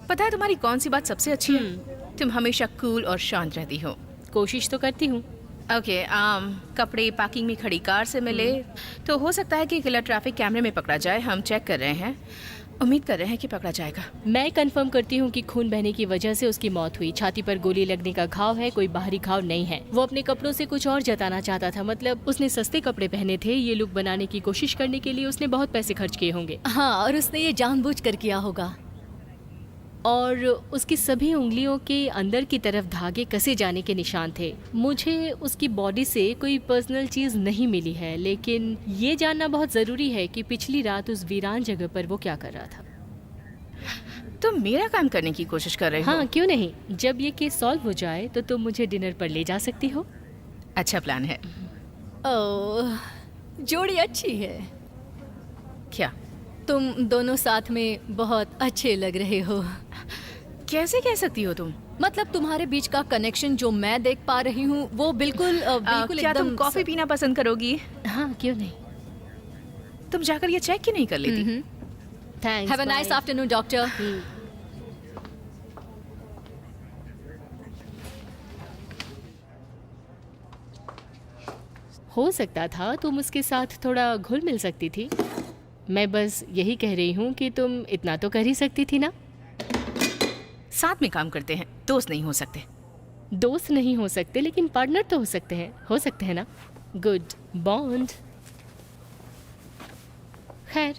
पता है तुम्हारी कौन सी बात सबसे अच्छी है? तुम हमेशा कूल और शांत रहती हो। कोशिश तो करती हूँ। ओके, कपड़े पार्किंग में खड़ी कार से मिले, तो हो सकता है कि किलर ट्रैफिक कैमरे में पकड़ा जाए। हम चेक कर रहे हैं, उम्मीद कर रहे हैं कि पकड़ा जाएगा। मैं कंफर्म करती हूँ कि खून बहने की वजह से उसकी मौत हुई। छाती पर गोली लगने का घाव है, कोई बाहरी घाव नहीं है। वो अपने कपड़ों से कुछ और जताना चाहता था, मतलब उसने सस्ते कपड़े पहने थे। ये लुक बनाने की कोशिश करने के लिए उसने बहुत पैसे खर्च किए होंगे। हाँ, और उसने ये जानबूझकर किया होगा। और उसकी सभी उंगलियों के अंदर की तरफ धागे कसे जाने के निशान थे। मुझे उसकी बॉडी से कोई पर्सनल चीज नहीं मिली है, लेकिन ये जानना बहुत जरूरी है कि पिछली रात उस वीरान जगह पर वो क्या कर रहा था। तुम मेरा काम करने की कोशिश कर रहे हो? हाँ, क्यों नहीं। जब ये केस सॉल्व हो जाए तो तुम मुझे डिनर पर ले जा सकती हो। अच्छा प्लान है। ओह, जोड़ी अच्छी है। क्या? तुम दोनों साथ में बहुत अच्छे लग रहे हो। कैसे कह सकती हो तुम? मतलब तुम्हारे बीच का कनेक्शन जो मैं देख पा रही हूँ वो बिल्कुल क्या तुम कॉफी पीना पसंद करोगी? हाँ, क्यों नहीं। तुम जाकर ये चेक क्यों नहीं कर लेती? Thanks. Have a nice afternoon doctor. हो सकता था तुम उसके साथ थोड़ा घुल मिल सकती थी। मैं बस यही कह रही हूँ कि तुम इतना तो कर ही सकती थी ना। साथ में काम करते हैं, दोस्त नहीं हो सकते। दोस्त नहीं हो सकते, लेकिन पार्टनर तो हो सकते हैं ना। Good bond. खैर,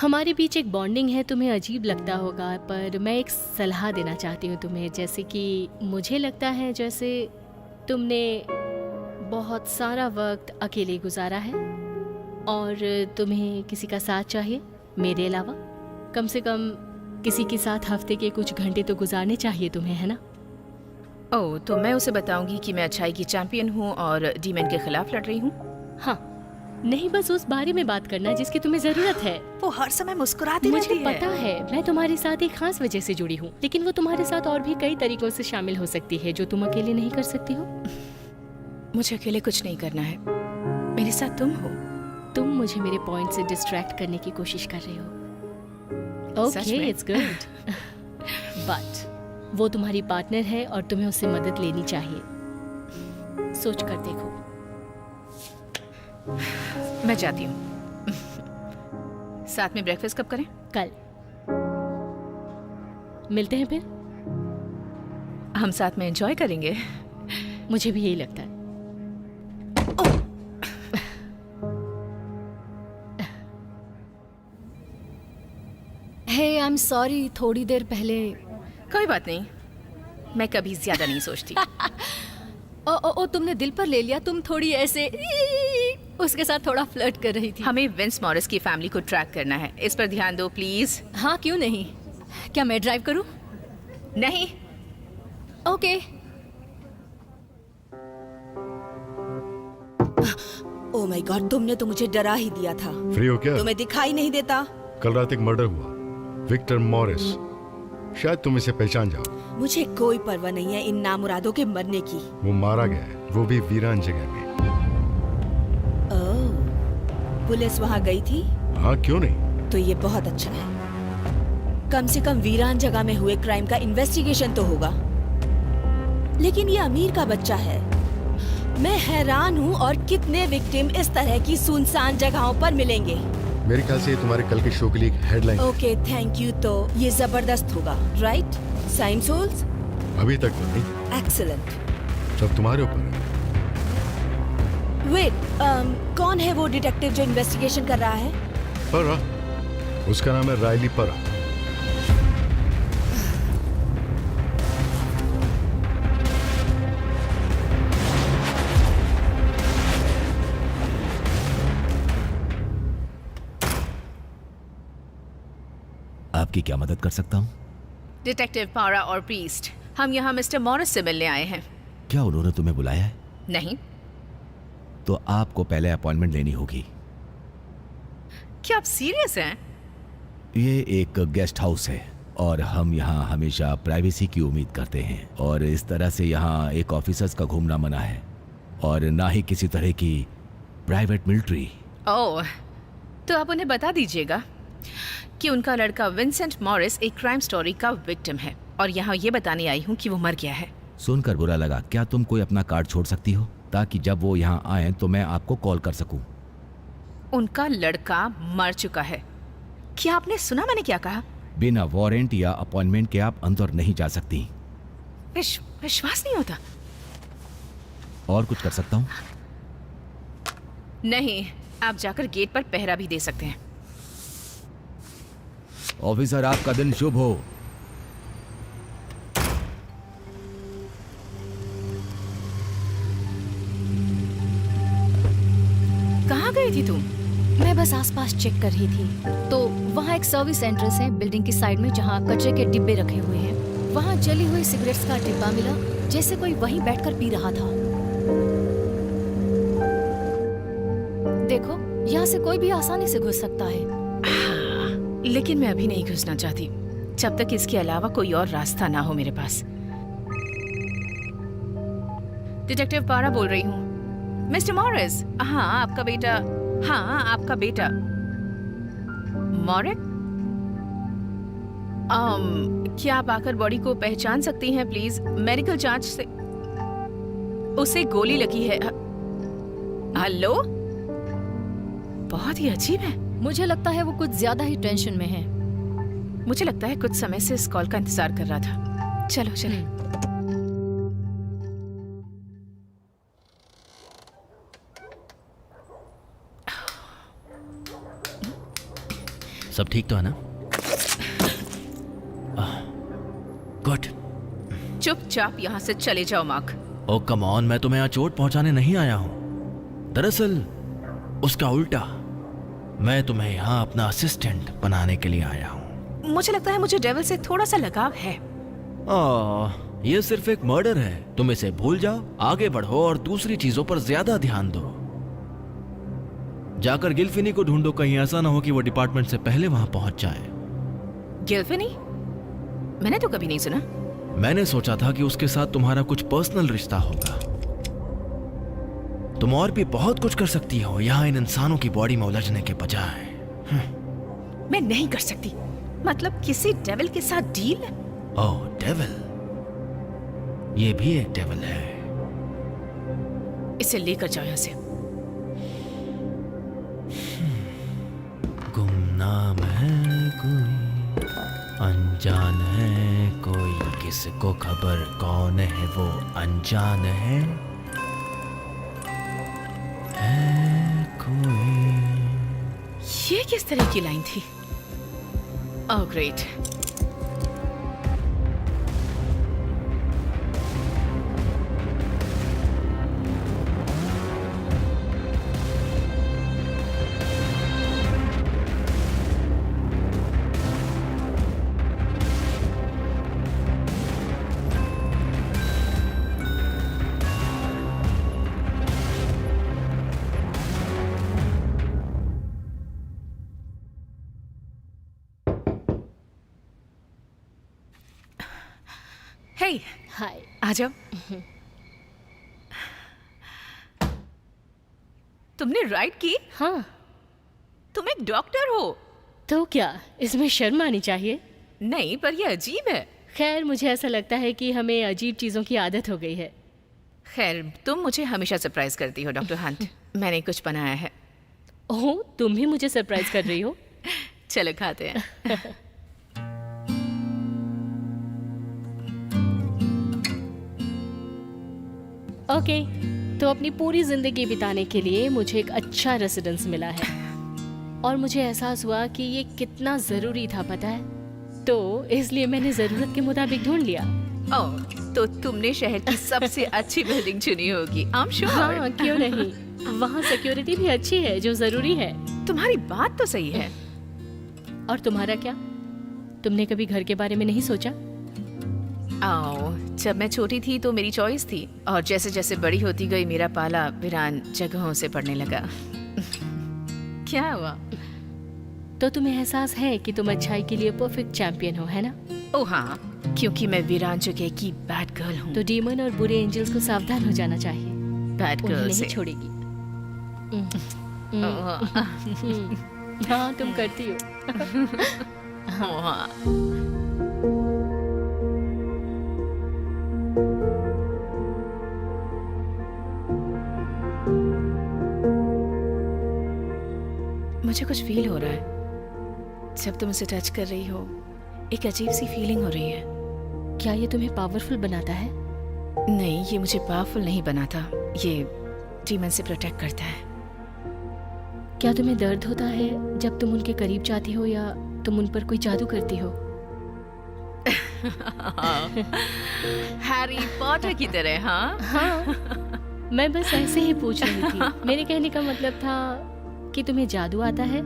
हमारे बीच एक बॉन्डिंग है। तुम्हें अजीब लगता होगा, पर मैं एक सलाह देना चाहती हूँ तुम्हें। जैसे कि मुझे लगता है जैसे तुमने बहुत सारा वक्त अकेले गुजारा है। और तुम्हें किसी का साथ चाहिए मेरे अलावा? कम से कम किसी के साथ हफ्ते के कुछ घंटे तो गुजारने चाहिए तुम्हें, है ना? ओह, तो मैं उसे बताऊंगी कि मैं अच्छाई की चैंपियन हूँ और डीमन के खिलाफ लड़ रही हूँ। हाँ, नहीं बस उस बारे में बात करना जिसकी तुम्हें जरूरत है। वो हर समय मुस्कुराती मुझे रहती है। पता है, मैं तुम्हारे साथ एक खास वजह से जुड़ी हूँ, लेकिन वो तुम्हारे साथ और भी कई तरीकों से शामिल हो सकती है जो तुम अकेले नहीं कर सकती हो। मुझे अकेले कुछ नहीं करना है, मेरे साथ तुम हो। तुम मुझे मेरे पॉइंट से डिस्ट्रैक्ट करने की कोशिश कर रहे हो। सच ओके, में? It's good. बट वो तुम्हारी पार्टनर है और तुम्हें उससे मदद लेनी चाहिए। सोच कर देखो। मैं जाती हूँ। साथ में ब्रेकफास्ट कब करें? कल मिलते हैं फिर। हम साथ में एंजॉय करेंगे। मुझे भी यही लगता है। हे आई एम सॉरी, थोड़ी देर पहले। कोई बात नहीं, मैं कभी ज्यादा नहीं सोचती। ओ तुमने दिल पर ले लिया। तुम थोड़ी ऐसे उसके साथ थोड़ा फ्लर्ट कर रही थी। हमें विंस मॉरिस की फैमिली को ट्रैक करना है, इस पर ध्यान दो प्लीज। हाँ, क्यों नहीं? क्या मैं ड्राइव करूं? नहीं। ओके। ओह माय गॉड, तुमने तो मुझे डरा ही दिया था। फ्री हो क्या? तुम्हें दिखाई नहीं देता? कल रात एक मर्डर हुआ, विक्टर मॉरिस। शायद तुम इसे पहचान जाओ। मुझे कोई परवाह नहीं है इन नामुरादों के मरने की। वो मारा गया है, वो भी वीरान जगह में। ओह, पुलिस वहाँ गई थी? हाँ, क्यों नहीं? तो ये बहुत अच्छा है। कम से कम वीरान जगह में हुए क्राइम का इन्वेस्टिगेशन तो होगा। लेकिन ये अमीर का बच्चा है। मैं हैरान हूँ, और कितने विक्टिम इस तरह की सुनसान जगहों पर मिलेंगे। मेरे ख्याल से ये तुम्हारे कल के शो के लिए एक हेडलाइन है। Okay, thank you. तो ये जबरदस्त होगा, राइट? साइम सोल्स? अभी तक तो नहीं। एक्सीलेंट। सब तुम्हारे ऊपर है। वेट, कौन है वो डिटेक्टिव जो इन्वेस्टिगेशन कर रहा है? परा, उसका नाम है रायली परा। आपकी क्या मदद कर सकता हूँ? डिटेक्टिव पारा और प्रीस्ट, हम यहाँ मिस्टर मॉरिस से मिलने आए हैं। क्या उन्होंने तुम्हें बुलाया है? नहीं। तो आपको पहले अपॉइंटमेंट लेनी होगी। क्या आप सीरियस हैं? ये एक गेस्ट हाउस है और हम यहाँ हमेशा प्राइवेसी की उम्मीद करते हैं, और इस तरह से यहाँ एक ऑफिसर्स का घूमना मना है, और ना ही किसी तरह की प्राइवेट मिलिट्री। ओह, तो आप उन्हें बता दीजिएगा कि उनका लड़का विंसेंट मॉरिस एक क्राइम स्टोरी का विक्टिम है, और यहाँ ये बताने आई हूँ कि वो मर गया है। सुनकर बुरा लगा। क्या तुम कोई अपना कार्ड छोड़ सकती हो ताकि जब वो यहाँ आए तो मैं आपको कॉल कर सकूं? उनका लड़का मर चुका है। क्या आपने सुना मैंने क्या कहा? बिना वारंट या अपॉइंटमेंट के आप अंदर नहीं जा सकती। विश्वास नहीं होता। और कुछ कर सकता हूँ? नहीं, आप जाकर गेट पर पहरा भी दे सकते हैं। ऑफिसर, आपका दिन शुभ हो। कहाँ गई थी तुम? मैं बस आसपास चेक कर रही थी। तो वहाँ एक सर्विस एंट्रेंस है बिल्डिंग की साइड में, जहाँ कचरे के डिब्बे रखे हुए हैं। वहाँ जली हुई सिगरेट्स का डिब्बा मिला, जैसे कोई वहीं बैठकर पी रहा था। देखो, यहाँ से कोई भी आसानी से घुस सकता है। लेकिन मैं अभी नहीं घुसना चाहती, जब तक इसके अलावा कोई और रास्ता ना हो मेरे पास। डिटेक्टिव पारा बोल रही हूँ। मिस्टर मॉरिस, हाँ आपका बेटा। हाँ, आपका बेटा मॉरिस। क्या आप आकर बॉडी को पहचान सकती हैं प्लीज? मेडिकल जांच से उसे गोली लगी है। हेलो? बहुत ही अजीब है। मुझे लगता है वो कुछ ज्यादा ही टेंशन में है। मुझे लगता है कुछ समय से इस कॉल का इंतजार कर रहा था। चलो चलो। सब ठीक तो है ना? गुड। चुपचाप यहाँ से चले जाओ मार्क। ओ कम ऑन, मैं तुम्हें यहाँ चोट पहुंचाने नहीं आया हूं। दरअसल उसका उल्टा, मैं तुम्हें यहाँ अपना असिस्टेंट बनाने के लिए आया हूँ। मुझे लगता है मुझे डेविल से थोड़ा सा लगाव है। ये सिर्फ एक मर्डर है, तुम इसे भूल जाओ, आगे बढ़ो और दूसरी चीजों पर ज्यादा ध्यान दो। जाकर गिल्फिनी को ढूंढो, कहीं ऐसा ना हो कि वो डिपार्टमेंट से पहले वहां पहुंच जाए। गिल्फिनी? मैंने तो कभी नहीं सुना। मैंने सोचा था कि उसके साथ तुम्हारा कुछ पर्सनल रिश्ता होगा। तुम और भी बहुत कुछ कर सकती हो यहाँ इन इंसानों की बॉडी में उलझने के बजाय। मैं नहीं कर सकती। मतलब किसी डेविल के साथ डील? ओह डेविल, ये भी एक डेविल है। इसे लेकर जाओ यहाँ से। गुमनाम है कोई, अनजान है कोई, किसको खबर कौन है वो अनजान है कोई। ये किस तरह की लाइन थी? Oh great. हे, हाय। आ जाओ। तुमने राइड की? हाँ। तुम एक डॉक्टर हो। तो क्या इसमें शर्म आनी चाहिए? नहीं, पर ये अजीब है। खैर, मुझे ऐसा लगता है कि हमें अजीब चीजों की आदत हो गई है। खैर, तुम मुझे हमेशा सरप्राइज करती हो डॉक्टर हंट। मैंने कुछ बनाया है। ओह, तुम भी मुझे सरप्राइज कर रही हो? चलो खाते हैं। ओके, तो अपनी पूरी जिंदगी बिताने के लिए मुझे एक अच्छा रेसिडेंस मिला है और मुझे एहसास हुआ कि ये कितना ज़रूरी था, पता है? तो इसलिए मैंने ज़रूरत के मुताबिक ढूंढ लिया। ओह, तो तुमने शहर की सबसे अच्छी बिल्डिंग चुनी होगी। I am sure. हाँ, क्यों नहीं? वहाँ सिक्योरिटी भी अच्छी है, जो ज़रूरी है। तुम्हारी बात तो सही है। और तुम्हारा क्या? तुमने कभी घर के बारे में नहीं सोचा? जब मैं छोटी थी तो मेरी चॉइस थी, और जैसे जैसे बड़ी होती गई मेरा पाला वीरान जगहों से पड़ने लगा। क्या हुआ? तो तुम्हें एहसास है कि तुम अच्छाई के लिए परफेक्ट चैंपियन हो, है ना? ओह हाँ, क्योंकि मैं वीरान जगह की बैड गर्ल हूँ। तो डीमन और बुरे एंजल्स को सावधान हो जाना चाहिए। बैड उन्हें गर्ल नहीं से छोड़ेगी। हाँ, तुम करती हो। हाँ। मुझे कुछ फील हो रहा है जब तुम उसे टच कर रही हो। एक अजीब सी फीलिंग हो रही है। क्या ये तुम्हें पावरफुल बनाता है? नहीं, ये मुझे पावरफुल नहीं बनाता। ये डीमन से प्रोटेक्ट करता है। क्या तुम्हें दर्द होता है जब तुम उनके करीब जाती हो या तुम उन पर कोई जादू करती हो? हैरी पॉटर की तरह। हाँ हाँ, मैं बस ऐसे ही पूछ रही थी। मेरे कहने का मतलब था कि तुम्हें जादू आता है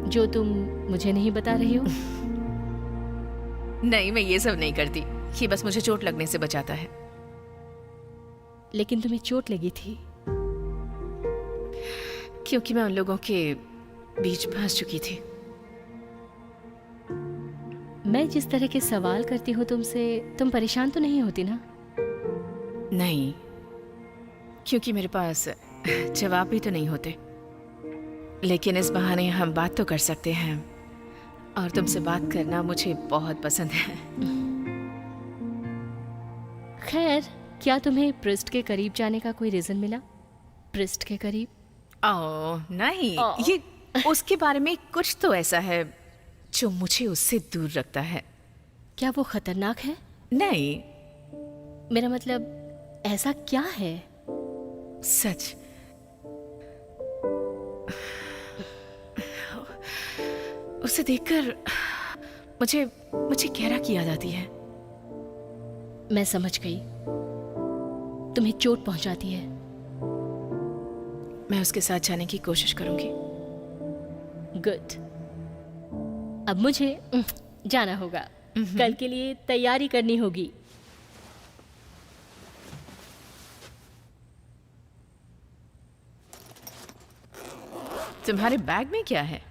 जो तुम मुझे नहीं बता रही हो। नहीं, मैं ये सब नहीं करती। ये बस मुझे चोट लगने से बचाता है। लेकिन तुम्हें चोट लगी थी क्योंकि मैं उन लोगों के बीच फंस चुकी थी। मैं जिस तरह के सवाल करती हूँ तुमसे, तुम परेशान तो नहीं होती ना? नहीं, क्योंकि मेरे पास जवाब भी तो नहीं होते। लेकिन इस बहाने हम बात तो कर सकते हैं, और तुमसे बात करना मुझे बहुत पसंद है। खैर, क्या तुम्हें पृष्ठ के करीब जाने का कोई रीजन मिला? पृष्ठ के करीब? ओह नहीं, ये उसके बारे में कुछ तो ऐसा है जो मुझे उससे दूर रखता है। क्या वो खतरनाक है? नहीं, मेरा मतलब ऐसा क्या है? सच। उसे देखकर मुझे कैरा की याद आती है। मैं समझ गई, तुम्हें चोट पहुंचाती है। मैं उसके साथ जाने की कोशिश करूंगी। गुड। अब मुझे जाना होगा। कल के लिए तैयारी करनी होगी। तुम्हारे बैग में क्या है?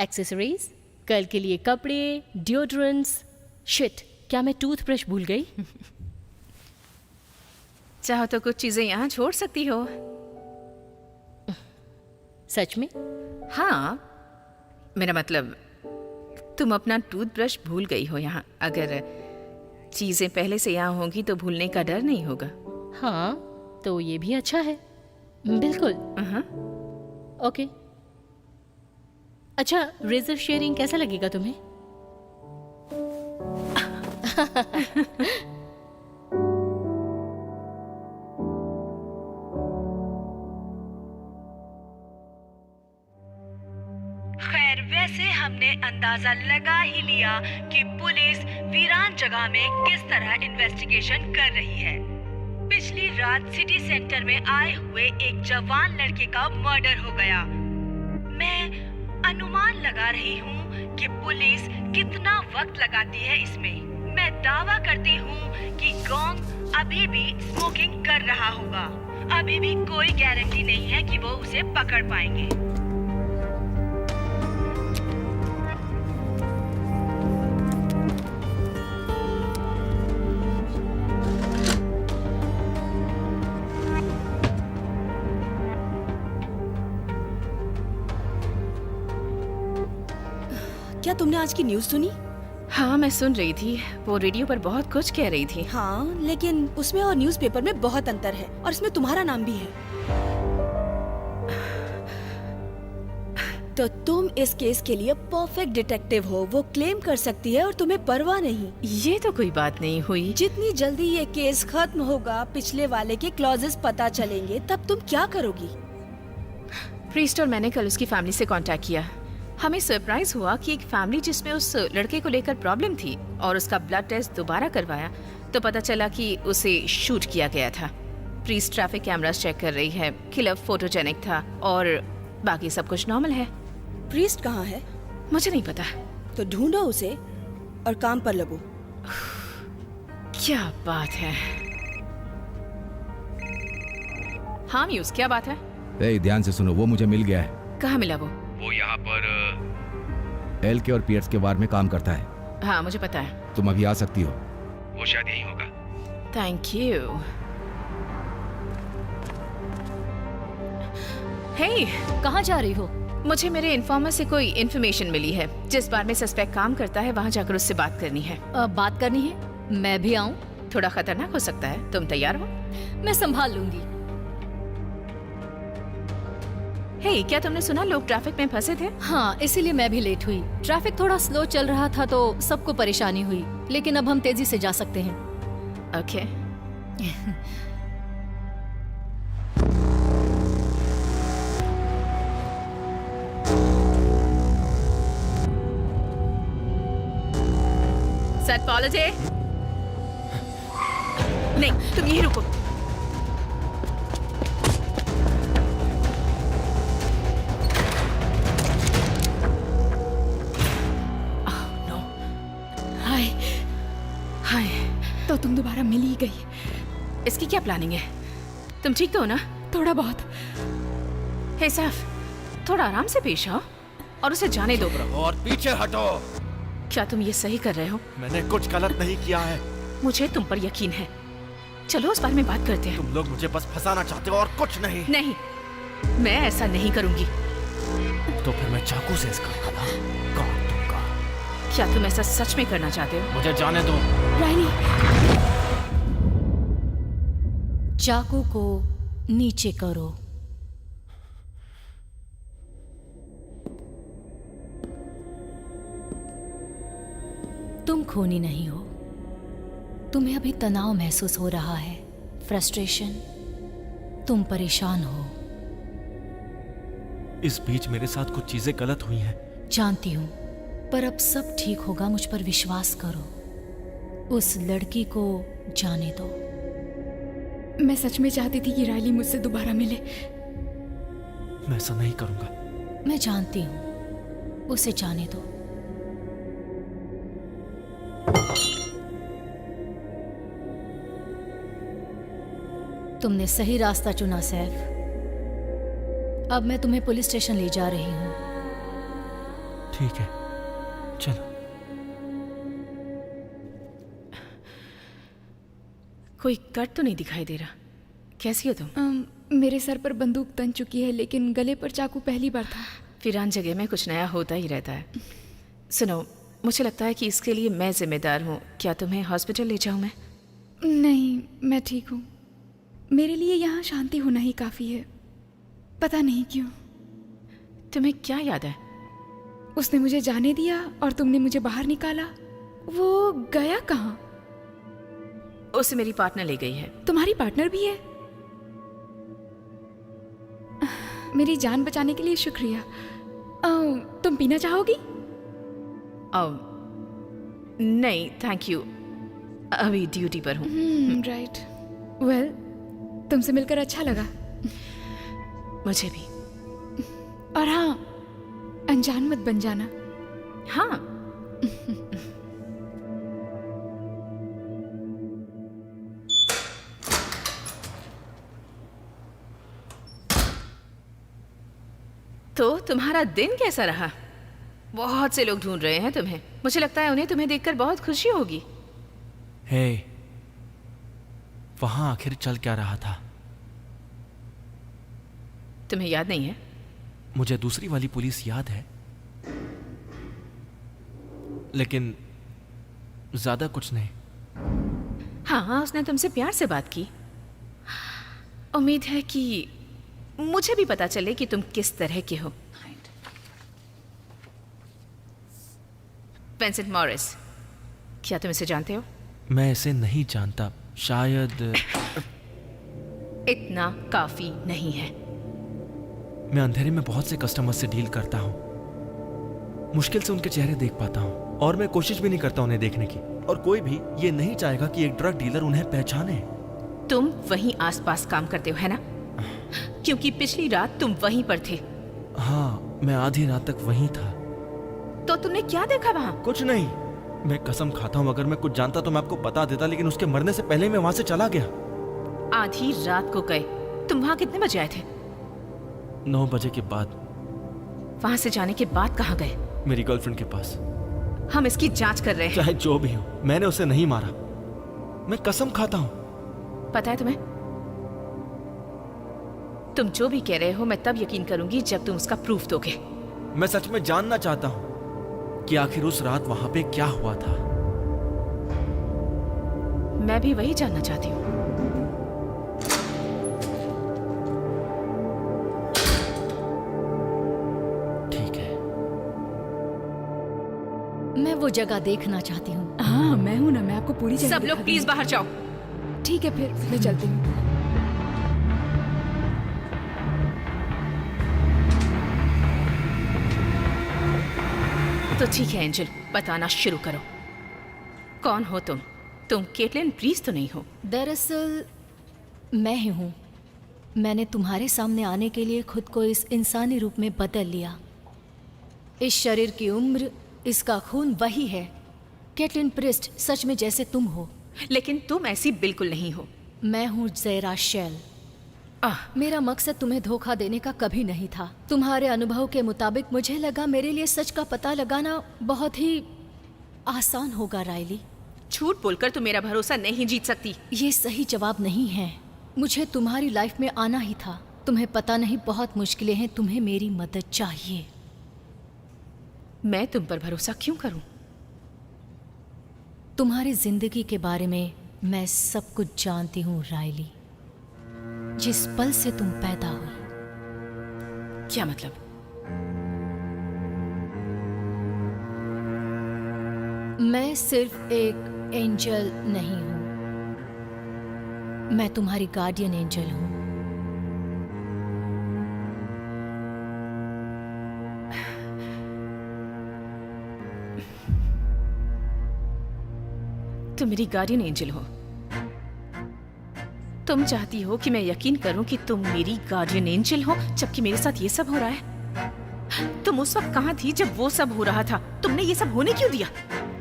एक्सेसरीज, कल के लिए कपड़े, डिओड्रेंट्स। शिट, क्या मैं टूथब्रश भूल गई? चाहो तो कुछ चीजें यहाँ छोड़ सकती हो। सच में? हाँ, मेरा मतलब तुम अपना टूथब्रश भूल गई हो यहाँ। अगर चीजें पहले से यहाँ होंगी तो भूलने का डर नहीं होगा। हाँ, तो ये भी अच्छा है। बिल्कुल। ओके। अच्छा, रेजर शेयरिंग कैसा लगेगा तुम्हें? खैर, वैसे हमने अंदाजा लगा ही लिया कि पुलिस वीरान जगह में किस तरह इन्वेस्टिगेशन कर रही है। पिछली रात सिटी सेंटर में आए हुए एक जवान लड़के का मर्डर हो गया। मैं अनुमान लगा रही हूँ कि पुलिस कितना वक्त लगाती है इसमें। मैं दावा करती हूँ कि गोंग अभी भी स्मोकिंग कर रहा होगा। अभी भी कोई गारंटी नहीं है कि वो उसे पकड़ पाएंगे। क्या तुमने आज की न्यूज़ सुनी? हाँ, मैं सुन रही थी। वो रेडियो पर बहुत कुछ कह रही थी। हाँ, लेकिन उसमें और न्यूज़पेपर में बहुत अंतर है, और इसमें तुम्हारा नाम भी है। तो तुम इस केस के लिए परफेक्ट डिटेक्टिव हो। वो क्लेम कर सकती है और तुम्हें परवाह नहीं। ये तो कोई बात नहीं हुई। जितनी जल्दी ये केस खत्म होगा, पिछले वाले के क्लॉजेस पता चलेंगे, तब तुम क्या करोगी? प्रीस्ट और मैंने कल उसकी फैमिली से कांटेक्ट किया। हमें सरप्राइज हुआ कि एक फैमिली जिसमें उस लड़के को लेकर प्रॉब्लम थी और उसका ब्लड टेस्ट दोबारा करवाया तो पता चला कि उसे शूट किया गया था। प्रीस्ट ट्रैफिक कैमरास चेक कर रही है। किलर फोटोजेनिक था और बाकी सब कुछ नॉर्मल है। प्रीस्ट कहाँ है? मुझे नहीं पता। तो ढूंढो उसे और काम पर लगो। क्या बात है। हाँ म्यूज, क्या बात है? ध्यान से सुनो, वो मुझे मिल गया है। कहाँ मिला वो? वो यहाँ पर एल के और पियर्स के बार में काम करता है। हाँ, मुझे पता है। तुम अभी आ सकती हो। वो शायद यही होगा। Thank you. हे, कहाँ जा रही हो? मुझे मेरे इन्फॉर्मर से कोई इन्फॉर्मेशन मिली है। जिस बार में सस्पेक्ट काम करता है वहाँ जाकर उससे बात करनी है। बात करनी है? मैं भी आऊँ? थोड़ा खतरनाक हो सकता है। तुम तैयार हो? मैं संभाल लूंगी। हे, क्या तुमने सुना लोग ट्रैफिक में फंसे थे? हाँ, इसीलिए मैं भी लेट हुई। ट्रैफिक थोड़ा स्लो चल रहा था तो सबको परेशानी हुई, लेकिन अब हम तेजी से जा सकते हैं। ओके। सेट पॉलिजे। नहीं, तुम यहीं रुको। तो तुम दोबारा मिल ही गई। इसकी क्या प्लानिंग है? तुम ठीक तो हो ना? थोड़ा बहुत। हे साफ, थोड़ा आराम से पेश आओ और उसे जाने दो। और पीछे हटो। क्या तुम ये सही कर रहे हो? मैंने कुछ गलत नहीं किया है। मुझे तुम पर यकीन है। चलो उस बारे में बात करते हैं। तुम लोग मुझे बस फंसाना चाहते हो और कुछ नहीं। नहीं, मैं ऐसा नहीं करूंगी। तो फिर मैं चाकू से इसका गला काट दूंगा। क्या तुम ऐसा सच में करना चाहते हो? मुझे जाने दो। राइली, चाकू को नीचे करो। तुम खूनी नहीं हो। तुम्हें अभी तनाव महसूस हो रहा है, फ्रस्ट्रेशन। तुम परेशान हो। इस बीच मेरे साथ कुछ चीजें गलत हुई हैं। जानती हूँ, पर अब सब ठीक होगा। मुझ पर विश्वास करो। उस लड़की को जाने दो। मैं सच में चाहती थी कि राइली मुझसे दोबारा मिले। मैं ऐसा नहीं करूंगा। मैं जानती हूँ, उसे जाने दो। तुमने सही रास्ता चुना सैफ। अब मैं तुम्हें पुलिस स्टेशन ले जा रही हूँ। ठीक है, चलो। कोई कट तो नहीं दिखाई दे रहा। कैसी हो तुम? मेरे सर पर बंदूक तन चुकी है, लेकिन गले पर चाकू पहली बार था। वीरान जगह में कुछ नया होता ही रहता है। सुनो, मुझे लगता है कि इसके लिए मैं जिम्मेदार हूँ। क्या तुम्हें हॉस्पिटल ले जाऊँ मैं? नहीं, मैं ठीक हूँ। मेरे लिए यहाँ शांति होना ही काफ़ी है। पता नहीं क्यों। तुम्हें क्या याद है? उसने मुझे जाने दिया और तुमने मुझे बाहर निकाला। वो गया कहाँ? उसे मेरी पार्टनर ले गई है। तुम्हारी पार्टनर भी है? मेरी जान बचाने के लिए शुक्रिया। तुम पीना चाहोगी? नहीं थैंक यू, अभी ड्यूटी पर हूँ। राइट। वेल, तुमसे मिलकर अच्छा लगा। मुझे भी। और हाँ, अनजान मत बन जाना। हाँ। तो तुम्हारा दिन कैसा रहा? बहुत से लोग ढूंढ रहे हैं तुम्हें। मुझे लगता है उन्हें तुम्हें देखकर बहुत खुशी होगी। हे, वहां आखिर चल क्या रहा था? तुम्हें याद नहीं है? मुझे दूसरी वाली पुलिस याद है, लेकिन ज्यादा कुछ नहीं। हाँ, उसने तुमसे प्यार से बात की। उम्मीद है कि मुझे भी पता चले कि तुम किस तरह के हो। विंसेंट मॉरिस, क्या तुम इसे जानते हो? मैं इसे नहीं जानता। शायद इतना काफी नहीं है। मैं अंधेरे में बहुत से कस्टमर से डील करता हूँ। मुश्किल से उनके चेहरे देख पाता हूँ, और मैं कोशिश भी नहीं करता उन्हें देखने की। और कोई भी ये नहीं चाहेगा कि एक ड्रग डीलर उन्हें पहचाने। तुम वहीं आसपास काम करते हो, है ना? क्योंकि पिछली रात तुम वहीं पर थे। हाँ, मैं आधी रात तक वहीं था। तो तुमने क्या देखा वहां? कुछ नहीं। मैं कसम खाता हूँ, अगर मैं कुछ जानता तो मैं आपको बता देता, लेकिन उसके मरने से पहले मैं वहां से चला गया। आधी रात को गए? तुम वहां कितने बजे आए थे? 9 बजे के बाद। वहां से जाने के बाद कहाँ गए? मेरी गर्लफ्रेंड के पास। हम इसकी जांच कर रहे हैं। चाहे जो भी हो, मैंने उसे नहीं मारा। मैं कसम खाता हूँ। पता है तुम्हें, तुम जो भी कह रहे हो मैं तब यकीन करूंगी जब तुम उसका प्रूफ दोगे। मैं सच में जानना चाहता हूँ कि आखिर उस रात वहां पे क्या हुआ था। मैं भी वही जानना चाहती हूँ। ठीक है। मैं वो जगह देखना चाहती हूँ। हाँ, मैं हूँ ना, मैं आपको पूरी जगह सब दिखा लोग प्लीज दूंगी। बाहर जाओ। ठीक है, फिर मैं चलती हूँ। तो ठीक है एंजल, बताना शुरू करो। कौन हो तुम? तुम केटलिन प्रीस तो नहीं हो? दरअसल मैं ही हूँ। मैंने तुम्हारे सामने आने के लिए खुद को इस इंसानी रूप में बदल लिया। इस शरीर की उम्र, इसका खून वही है। केटलिन प्रिस्ट सच में जैसे तुम हो। लेकिन तुम ऐसी बिल्कुल नहीं हो। मैं हूँ ज़ेरा शेल। मेरा मकसद तुम्हें धोखा देने का कभी नहीं था। तुम्हारे अनुभव के मुताबिक मुझे लगा मेरे लिए सच का पता लगाना बहुत ही आसान होगा रायली। झूठ बोलकर तुम मेरा भरोसा नहीं जीत सकती। ये सही जवाब नहीं है। मुझे तुम्हारी लाइफ में आना ही था। तुम्हें पता नहीं, बहुत मुश्किलें हैं। तुम्हें मेरी मदद चाहिए। मैं तुम पर भरोसा क्यों करूं? तुम्हारी जिंदगी के बारे में मैं सब कुछ जानती हूँ रायली। जिस पल से तुम पैदा हुई। क्या मतलब? मैं सिर्फ एक एंजल नहीं हूँ, मैं तुम्हारी गार्डियन एंजल हूँ। तुम मेरी गार्डियन एंजल हो। तुम चाहती हो कि मैं यकीन करूं कि तुम मेरी गार्डियन एंजल हो, जबकि मेरे साथ ये सब हो रहा है। तुम उस वक्त कहाँ थी जब वो सब हो रहा था? तुमने ये सब होने क्यों दिया?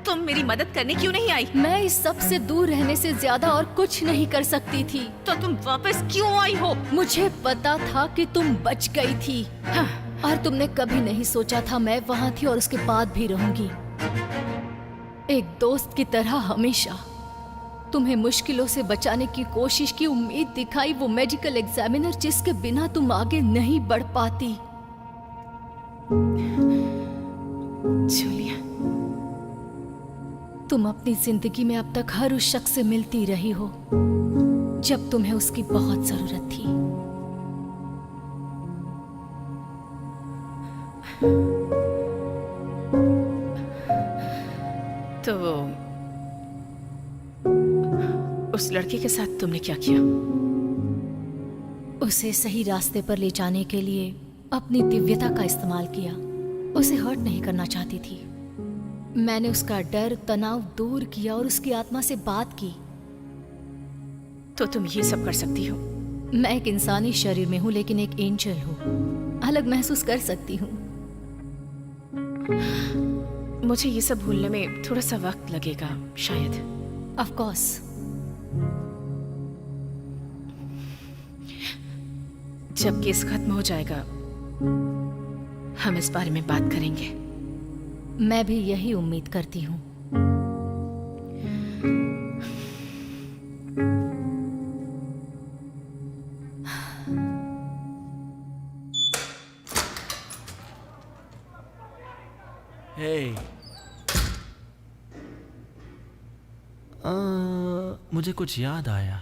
तुम मेरी मदद करने क्यों नहीं आई? मैं इस सब से दूर रहने से ज्यादा और कुछ नहीं कर सकती थी। तो तुम वापस क्यों आई हो? मुझे पता था कि तुम बच गई थी। हाँ। और तुमने कभी नहीं सोचा था मैं वहाँ थी और उसके बाद भी रहूंगी। एक दोस्त की तरह हमेशा तुम्हें मुश्किलों से बचाने की कोशिश की, उम्मीद दिखाई, वो मेडिकल एग्जामिनर जिसके बिना तुम आगे नहीं बढ़ पाती। जूलिया, तुम अपनी जिंदगी में अब तक हर उस शख्स से मिलती रही हो जब तुम्हें उसकी बहुत जरूरत थी। तो उस लड़के के साथ तुमने क्या किया? उसे सही रास्ते पर ले जाने के लिए अपनी दिव्यता का इस्तेमाल किया। उसे हर्ट नहीं करना चाहती थी। मैंने उसका डर, तनाव दूर किया और उसकी आत्मा से बात की। तो तुम ये सब कर सकती हो? मैं एक इंसानी शरीर में हूँ लेकिन एक एंजल हूँ। अलग महसूस कर सकती हूँ। मुझे ये सब भूलने में थोड़ा सा वक्त लगेगा शायद। Of course. जब केस खत्म हो जाएगा हम इस बारे में बात करेंगे। मैं भी यही उम्मीद करती हूँ। मुझे कुछ याद आया।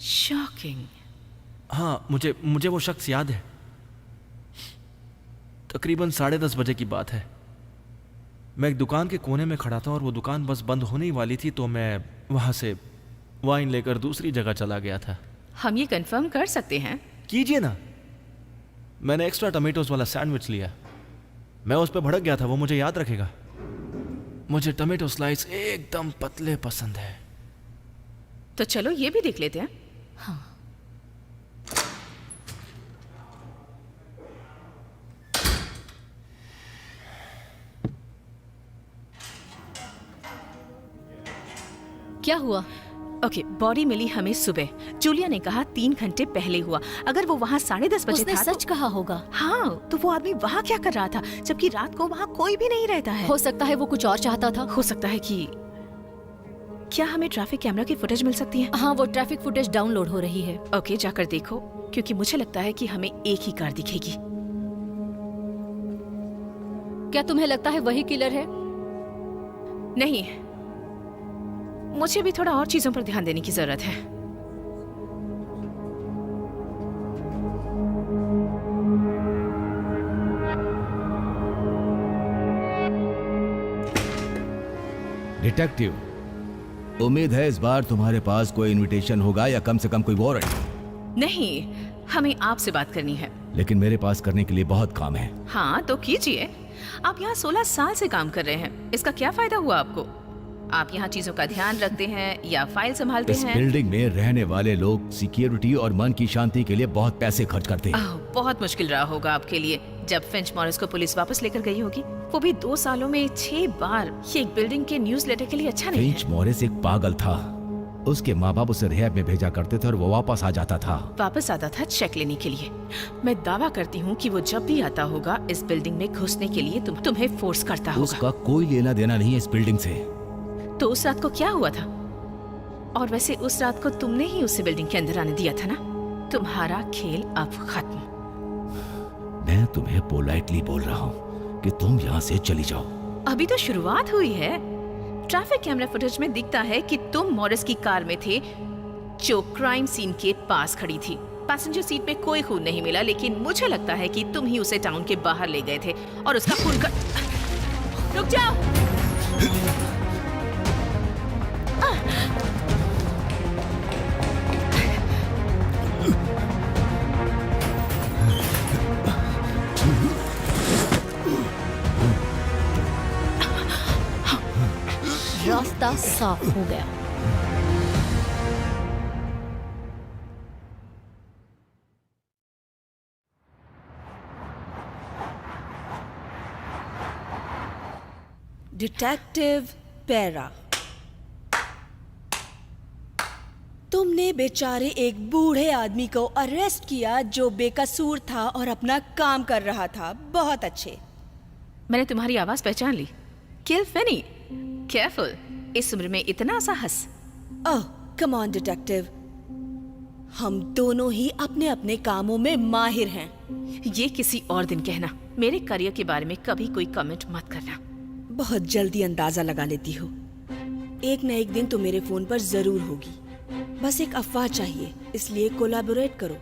शॉकिंग। हाँ, मुझे वो शख्स याद है। तकरीबन 10:30 बजे की बात है। मैं एक दुकान के कोने में खड़ा था और वो दुकान बस बंद होने ही वाली थी, तो मैं वहां से वाइन लेकर दूसरी जगह चला गया था। हम ये कंफर्म कर सकते हैं? कीजिए ना। मैंने एक्स्ट्रा टमेटोज वाला सैंडविच लिया। मैं उस पर भड़क गया था, वो मुझे याद रखेगा। मुझे टमेटो स्लाइस एकदम पतले पसंद है। तो चलो ये भी देख लेते हैं। हाँ। क्या हुआ? ओके, बॉडी मिली हमें सुबह। जूलिया ने कहा 3 घंटे पहले हुआ। अगर वो वहाँ 10:30 बजे उसने था सच कहा होगा। हाँ, तो वो आदमी वहाँ क्या कर रहा था जबकि रात को वहाँ कोई भी नहीं रहता है? हो सकता है वो कुछ और चाहता था। हो सकता है कि क्या हमें ट्रैफिक कैमरा की फुटेज मिल सकती है? हाँ, वो ट्रैफिक फुटेज डाउनलोड हो रही है। ओके, जाकर देखो, क्योंकि मुझे लगता है कि हमें एक ही कार दिखेगी। क्या तुम्हें लगता है वही किलर है? नहीं, मुझे भी थोड़ा और चीजों पर ध्यान देने की जरूरत है। डिटेक्टिव, उम्मीद है इस बार तुम्हारे पास कोई इनविटेशन होगा या कम से कम कोई वारंट। नहीं, हमें आपसे बात करनी है। लेकिन मेरे पास करने के लिए बहुत काम है। हाँ, तो कीजिए। आप यहाँ 16 साल से काम कर रहे हैं, इसका क्या फायदा हुआ आपको? आप यहाँ चीजों का ध्यान रखते हैं या फाइल संभालते इस हैं? बिल्डिंग में रहने वाले लोग सिक्योरिटी और मन की शांति के लिए बहुत पैसे खर्च करते हैं। बहुत मुश्किल रहा होगा आपके लिए जब फिंच मॉरिस को पुलिस वापस लेकर गई होगी। वो भी 2 सालों में 6 बार। ये एक बिल्डिंग के न्यूज़लेटर के लिए अच्छा नहीं फिंच मॉरिस एक पागल था। उसके माँ बाप उसे रिहैब में भेजा करते थे और वो वापस आ जाता था। वापस आता था चेक लेने के लिए। मैं दावा करती हूँ कि वो जब भी आता होगा इस बिल्डिंग में घुसने के लिए तुम्हें फोर्स करता होगा। उसका कोई लेना देना नहीं है इस बिल्डिंग से। तो उस रात को क्या हुआ था? और वैसे उस रात को तुमने ही उसे बिल्डिंग के अंदर आने दिया था ना? तुम्हारा खेल अब खत्म। मैं तुम्हें पोलाइटली बोल रहा हूँ कि तुम यहाँ से चली जाओ। अभी तो शुरुआत हुई है। ट्रैफिक कैमरा फुटेज में दिखता है कि तुम मॉरिस की कार में थे जो क्राइम सीन के पास खड़ी थी। पैसेंजर सीट में कोई खून नहीं मिला, लेकिन मुझे लगता है कि तुम ही उसे टाउन के बाहर ले गए थे और उसका खून कर... रुक जाओ। रास्ता साफ हो गया। डिटेक्टिव पेरा, तुमने बेचारे एक बूढ़े आदमी को अरेस्ट किया जो बेकसूर था और अपना काम कर रहा था। बहुत अच्छे। मैंने तुम्हारी आवाज पहचान ली। किल फेनी। केयरफुल, इस उम्र में इतना साहस। ओह कम ऑन डिटेक्टिव, हम दोनों ही अपने अपने कामों में माहिर हैं। ये किसी और दिन कहना। मेरे करियर के बारे में कभी कोई कमेंट मत करना। बहुत जल्दी अंदाजा लगा लेती हो। एक न एक दिन तो मेरे फोन पर जरूर होगी। बस एक अफवाह चाहिए, इसलिए कोलैबोरेट करो।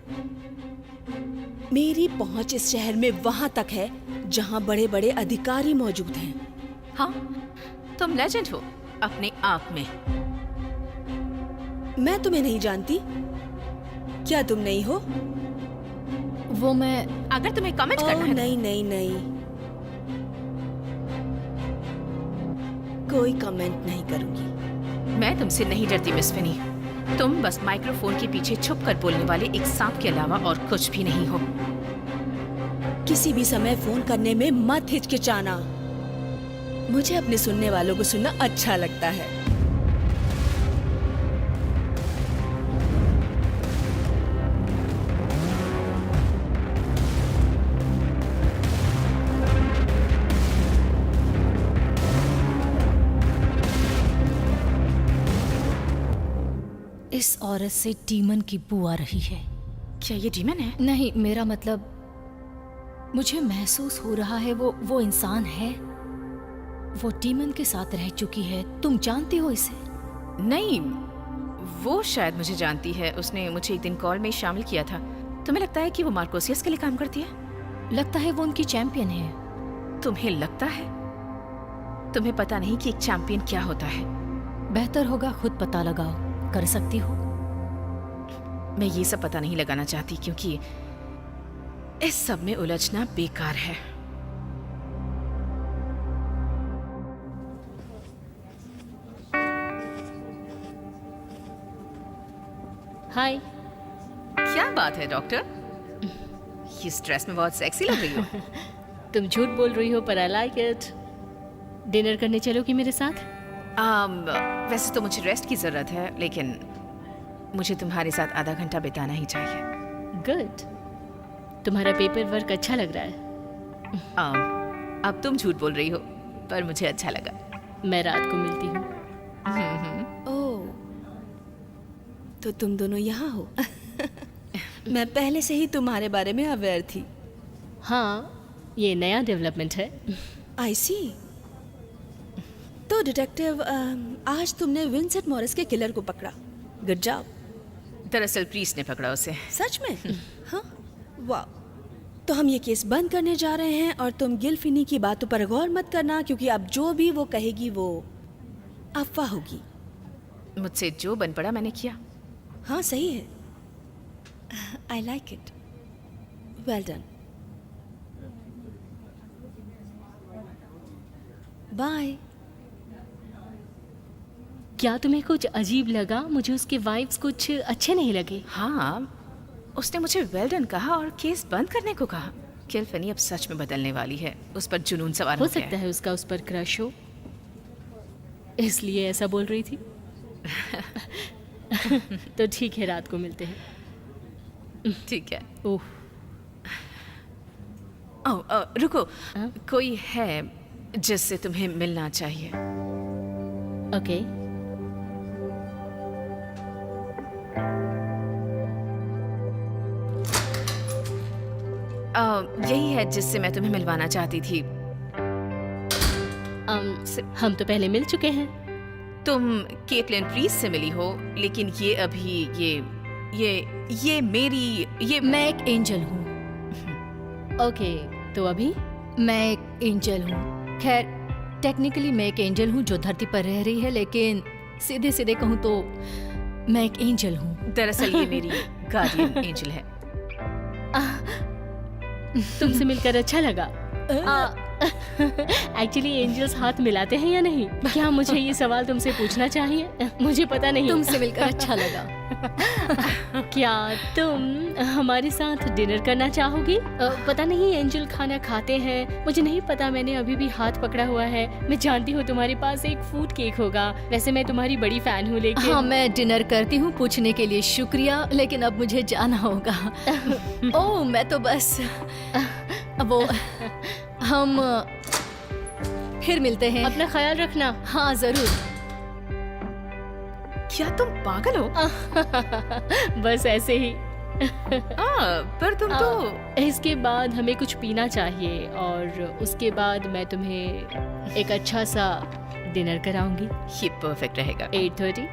मेरी पहुंच इस शहर में वहां तक है जहां बड़े बड़े अधिकारी मौजूद हैं। हाँ, तुम लेजेंड हो अपने आप में। मैं तुम्हें नहीं जानती। क्या तुम नहीं हो? वो मैं अगर तुम्हें कमेंट करना है नहीं नहीं नहीं, कोई कमेंट नहीं करूंगी। मैं तुमसे नहीं डरती मिस फेनी। तुम बस माइक्रोफोन के पीछे छुप कर बोलने वाले एक सांप के अलावा और कुछ भी नहीं हो। किसी भी समय फोन करने में मत हिचकिचाना। मुझे अपने सुनने वालों को सुनना अच्छा लगता है। इस औरत से डीमन की बू आ रही है। क्या ये डीमन है? नहीं, मेरा मतलब मुझे महसूस हो रहा है वो इंसान है। वो डीमन के साथ रह चुकी है। तुम जानती हो इसे? नहीं, वो शायद मुझे जानती है। उसने मुझे एक दिन कॉल में शामिल किया था। तुम्हें लगता है कि वो मार्कोसियस के लिए काम करती है? लगता है वो उनकी चैंपियन है। तुम्हें लगता है? तुम्हें पता नहीं कि एक चैंपियन क्या होता है? बेहतर होगा खुद पता लगाओ। कर सकती हो? मैं ये सब पता नहीं लगाना चाहती क्योंकि इस सब में उलझना बेकार है। हाय। क्या बात है डॉक्टर? इस ड्रेस में बहुत सेक्सी लग रही हो। तुम झूठ बोल रही हो पर आई लाइक इट। डिनर करने चलोगी मेरे साथ? वैसे तो मुझे रेस्ट की जरूरत है, लेकिन मुझे तुम्हारे साथ आधा घंटा बिताना ही चाहिए। गुड। तुम्हारा पेपर वर्क अच्छा लग रहा है। अब तुम झूठ बोल रही हो, पर मुझे अच्छा लगा। मैं रात को मिलती हूँ। ओह, तो तुम दोनों यहाँ हो। मैं पहले से ही तुम्हारे बारे में अवेयर थी। हाँ, ये नया डेवलपमेंट है। आई सी। तो डिटेक्टिव, आज तुमने विंसेंट मॉरिस के किलर को पकड़ा। Good job. दरअसल प्रीस ने पकड़ा उसे। सच में? हाँ, वाह। तो हम ये केस बंद करने जा रहे हैं और तुम गिल फिनी की बातों पर गौर मत करना, क्योंकि अब जो भी वो कहेगी वो अफवाह होगी। मुझसे जो बन पड़ा मैंने किया। हाँ सही है। I like it. Well done. Bye. क्या तुम्हें कुछ अजीब लगा? मुझे उसके वाइब्स कुछ अच्छे नहीं लगे। हाँ, उसने मुझे वेल डन कहा और केस बंद करने को कहा। किल फेनी अब सच में बदलने वाली है। उस पर जुनून सवार हो गया सकता है उसका उस पर क्रश हो, इसलिए ऐसा बोल रही थी। तो ठीक है, रात को मिलते हैं। ठीक है। ओह, रुको। कोई है जिससे तुम्हें मिलना चाहिए। ओके। यही है जिससे मैं तुम्हें मिलवाना चाहती थी। हम तो पहले मिल चुके हैं। तुम केटलिन प्रीस से मिली हो, लेकिन ये अभी ये मेरी मैं एक एंजल हूँ। ओके, तो अभी मैं एक एंजल हूँ। खैर, टेक्निकली मैं एक एंजल हूँ जो धरती पर रह रही है, लेकिन सीधे सीधे कहूँ तो मैं एक एंजल हूँ। दरअसल ये मेरी गार्डियन एंजल है। तुमसे मिलकर अच्छा लगा। एक्चुअली एंजल्स हाथ मिलाते हैं या नहीं? क्या मुझे ये सवाल तुमसे पूछना चाहिए? मुझे पता नहीं। तुमसे मिलकर अच्छा लगा। क्या तुम हमारे साथ डिनर करना चाहोगी? पता नहीं एंजल खाना खाते हैं, मुझे नहीं पता। मैंने अभी भी हाथ पकड़ा हुआ है। मैं जानती हूँ तुम्हारे पास एक फूड केक होगा। वैसे मैं तुम्हारी बड़ी फैन हूँ, लेकिन हाँ, मैं डिनर करती हूँ। पूछने के लिए शुक्रिया, लेकिन अब मुझे जाना होगा। ओह, मैं तो बस वो हम फिर मिलते हैं। अपना ख्याल रखना। हाँ जरूर। क्या तुम पागल हो? बस ऐसे ही। पर तुम तो इसके बाद हमें कुछ पीना चाहिए और उसके बाद मैं तुम्हें एक अच्छा सा डिनर कराऊंगी। ये परफेक्ट रहेगा। 8:30।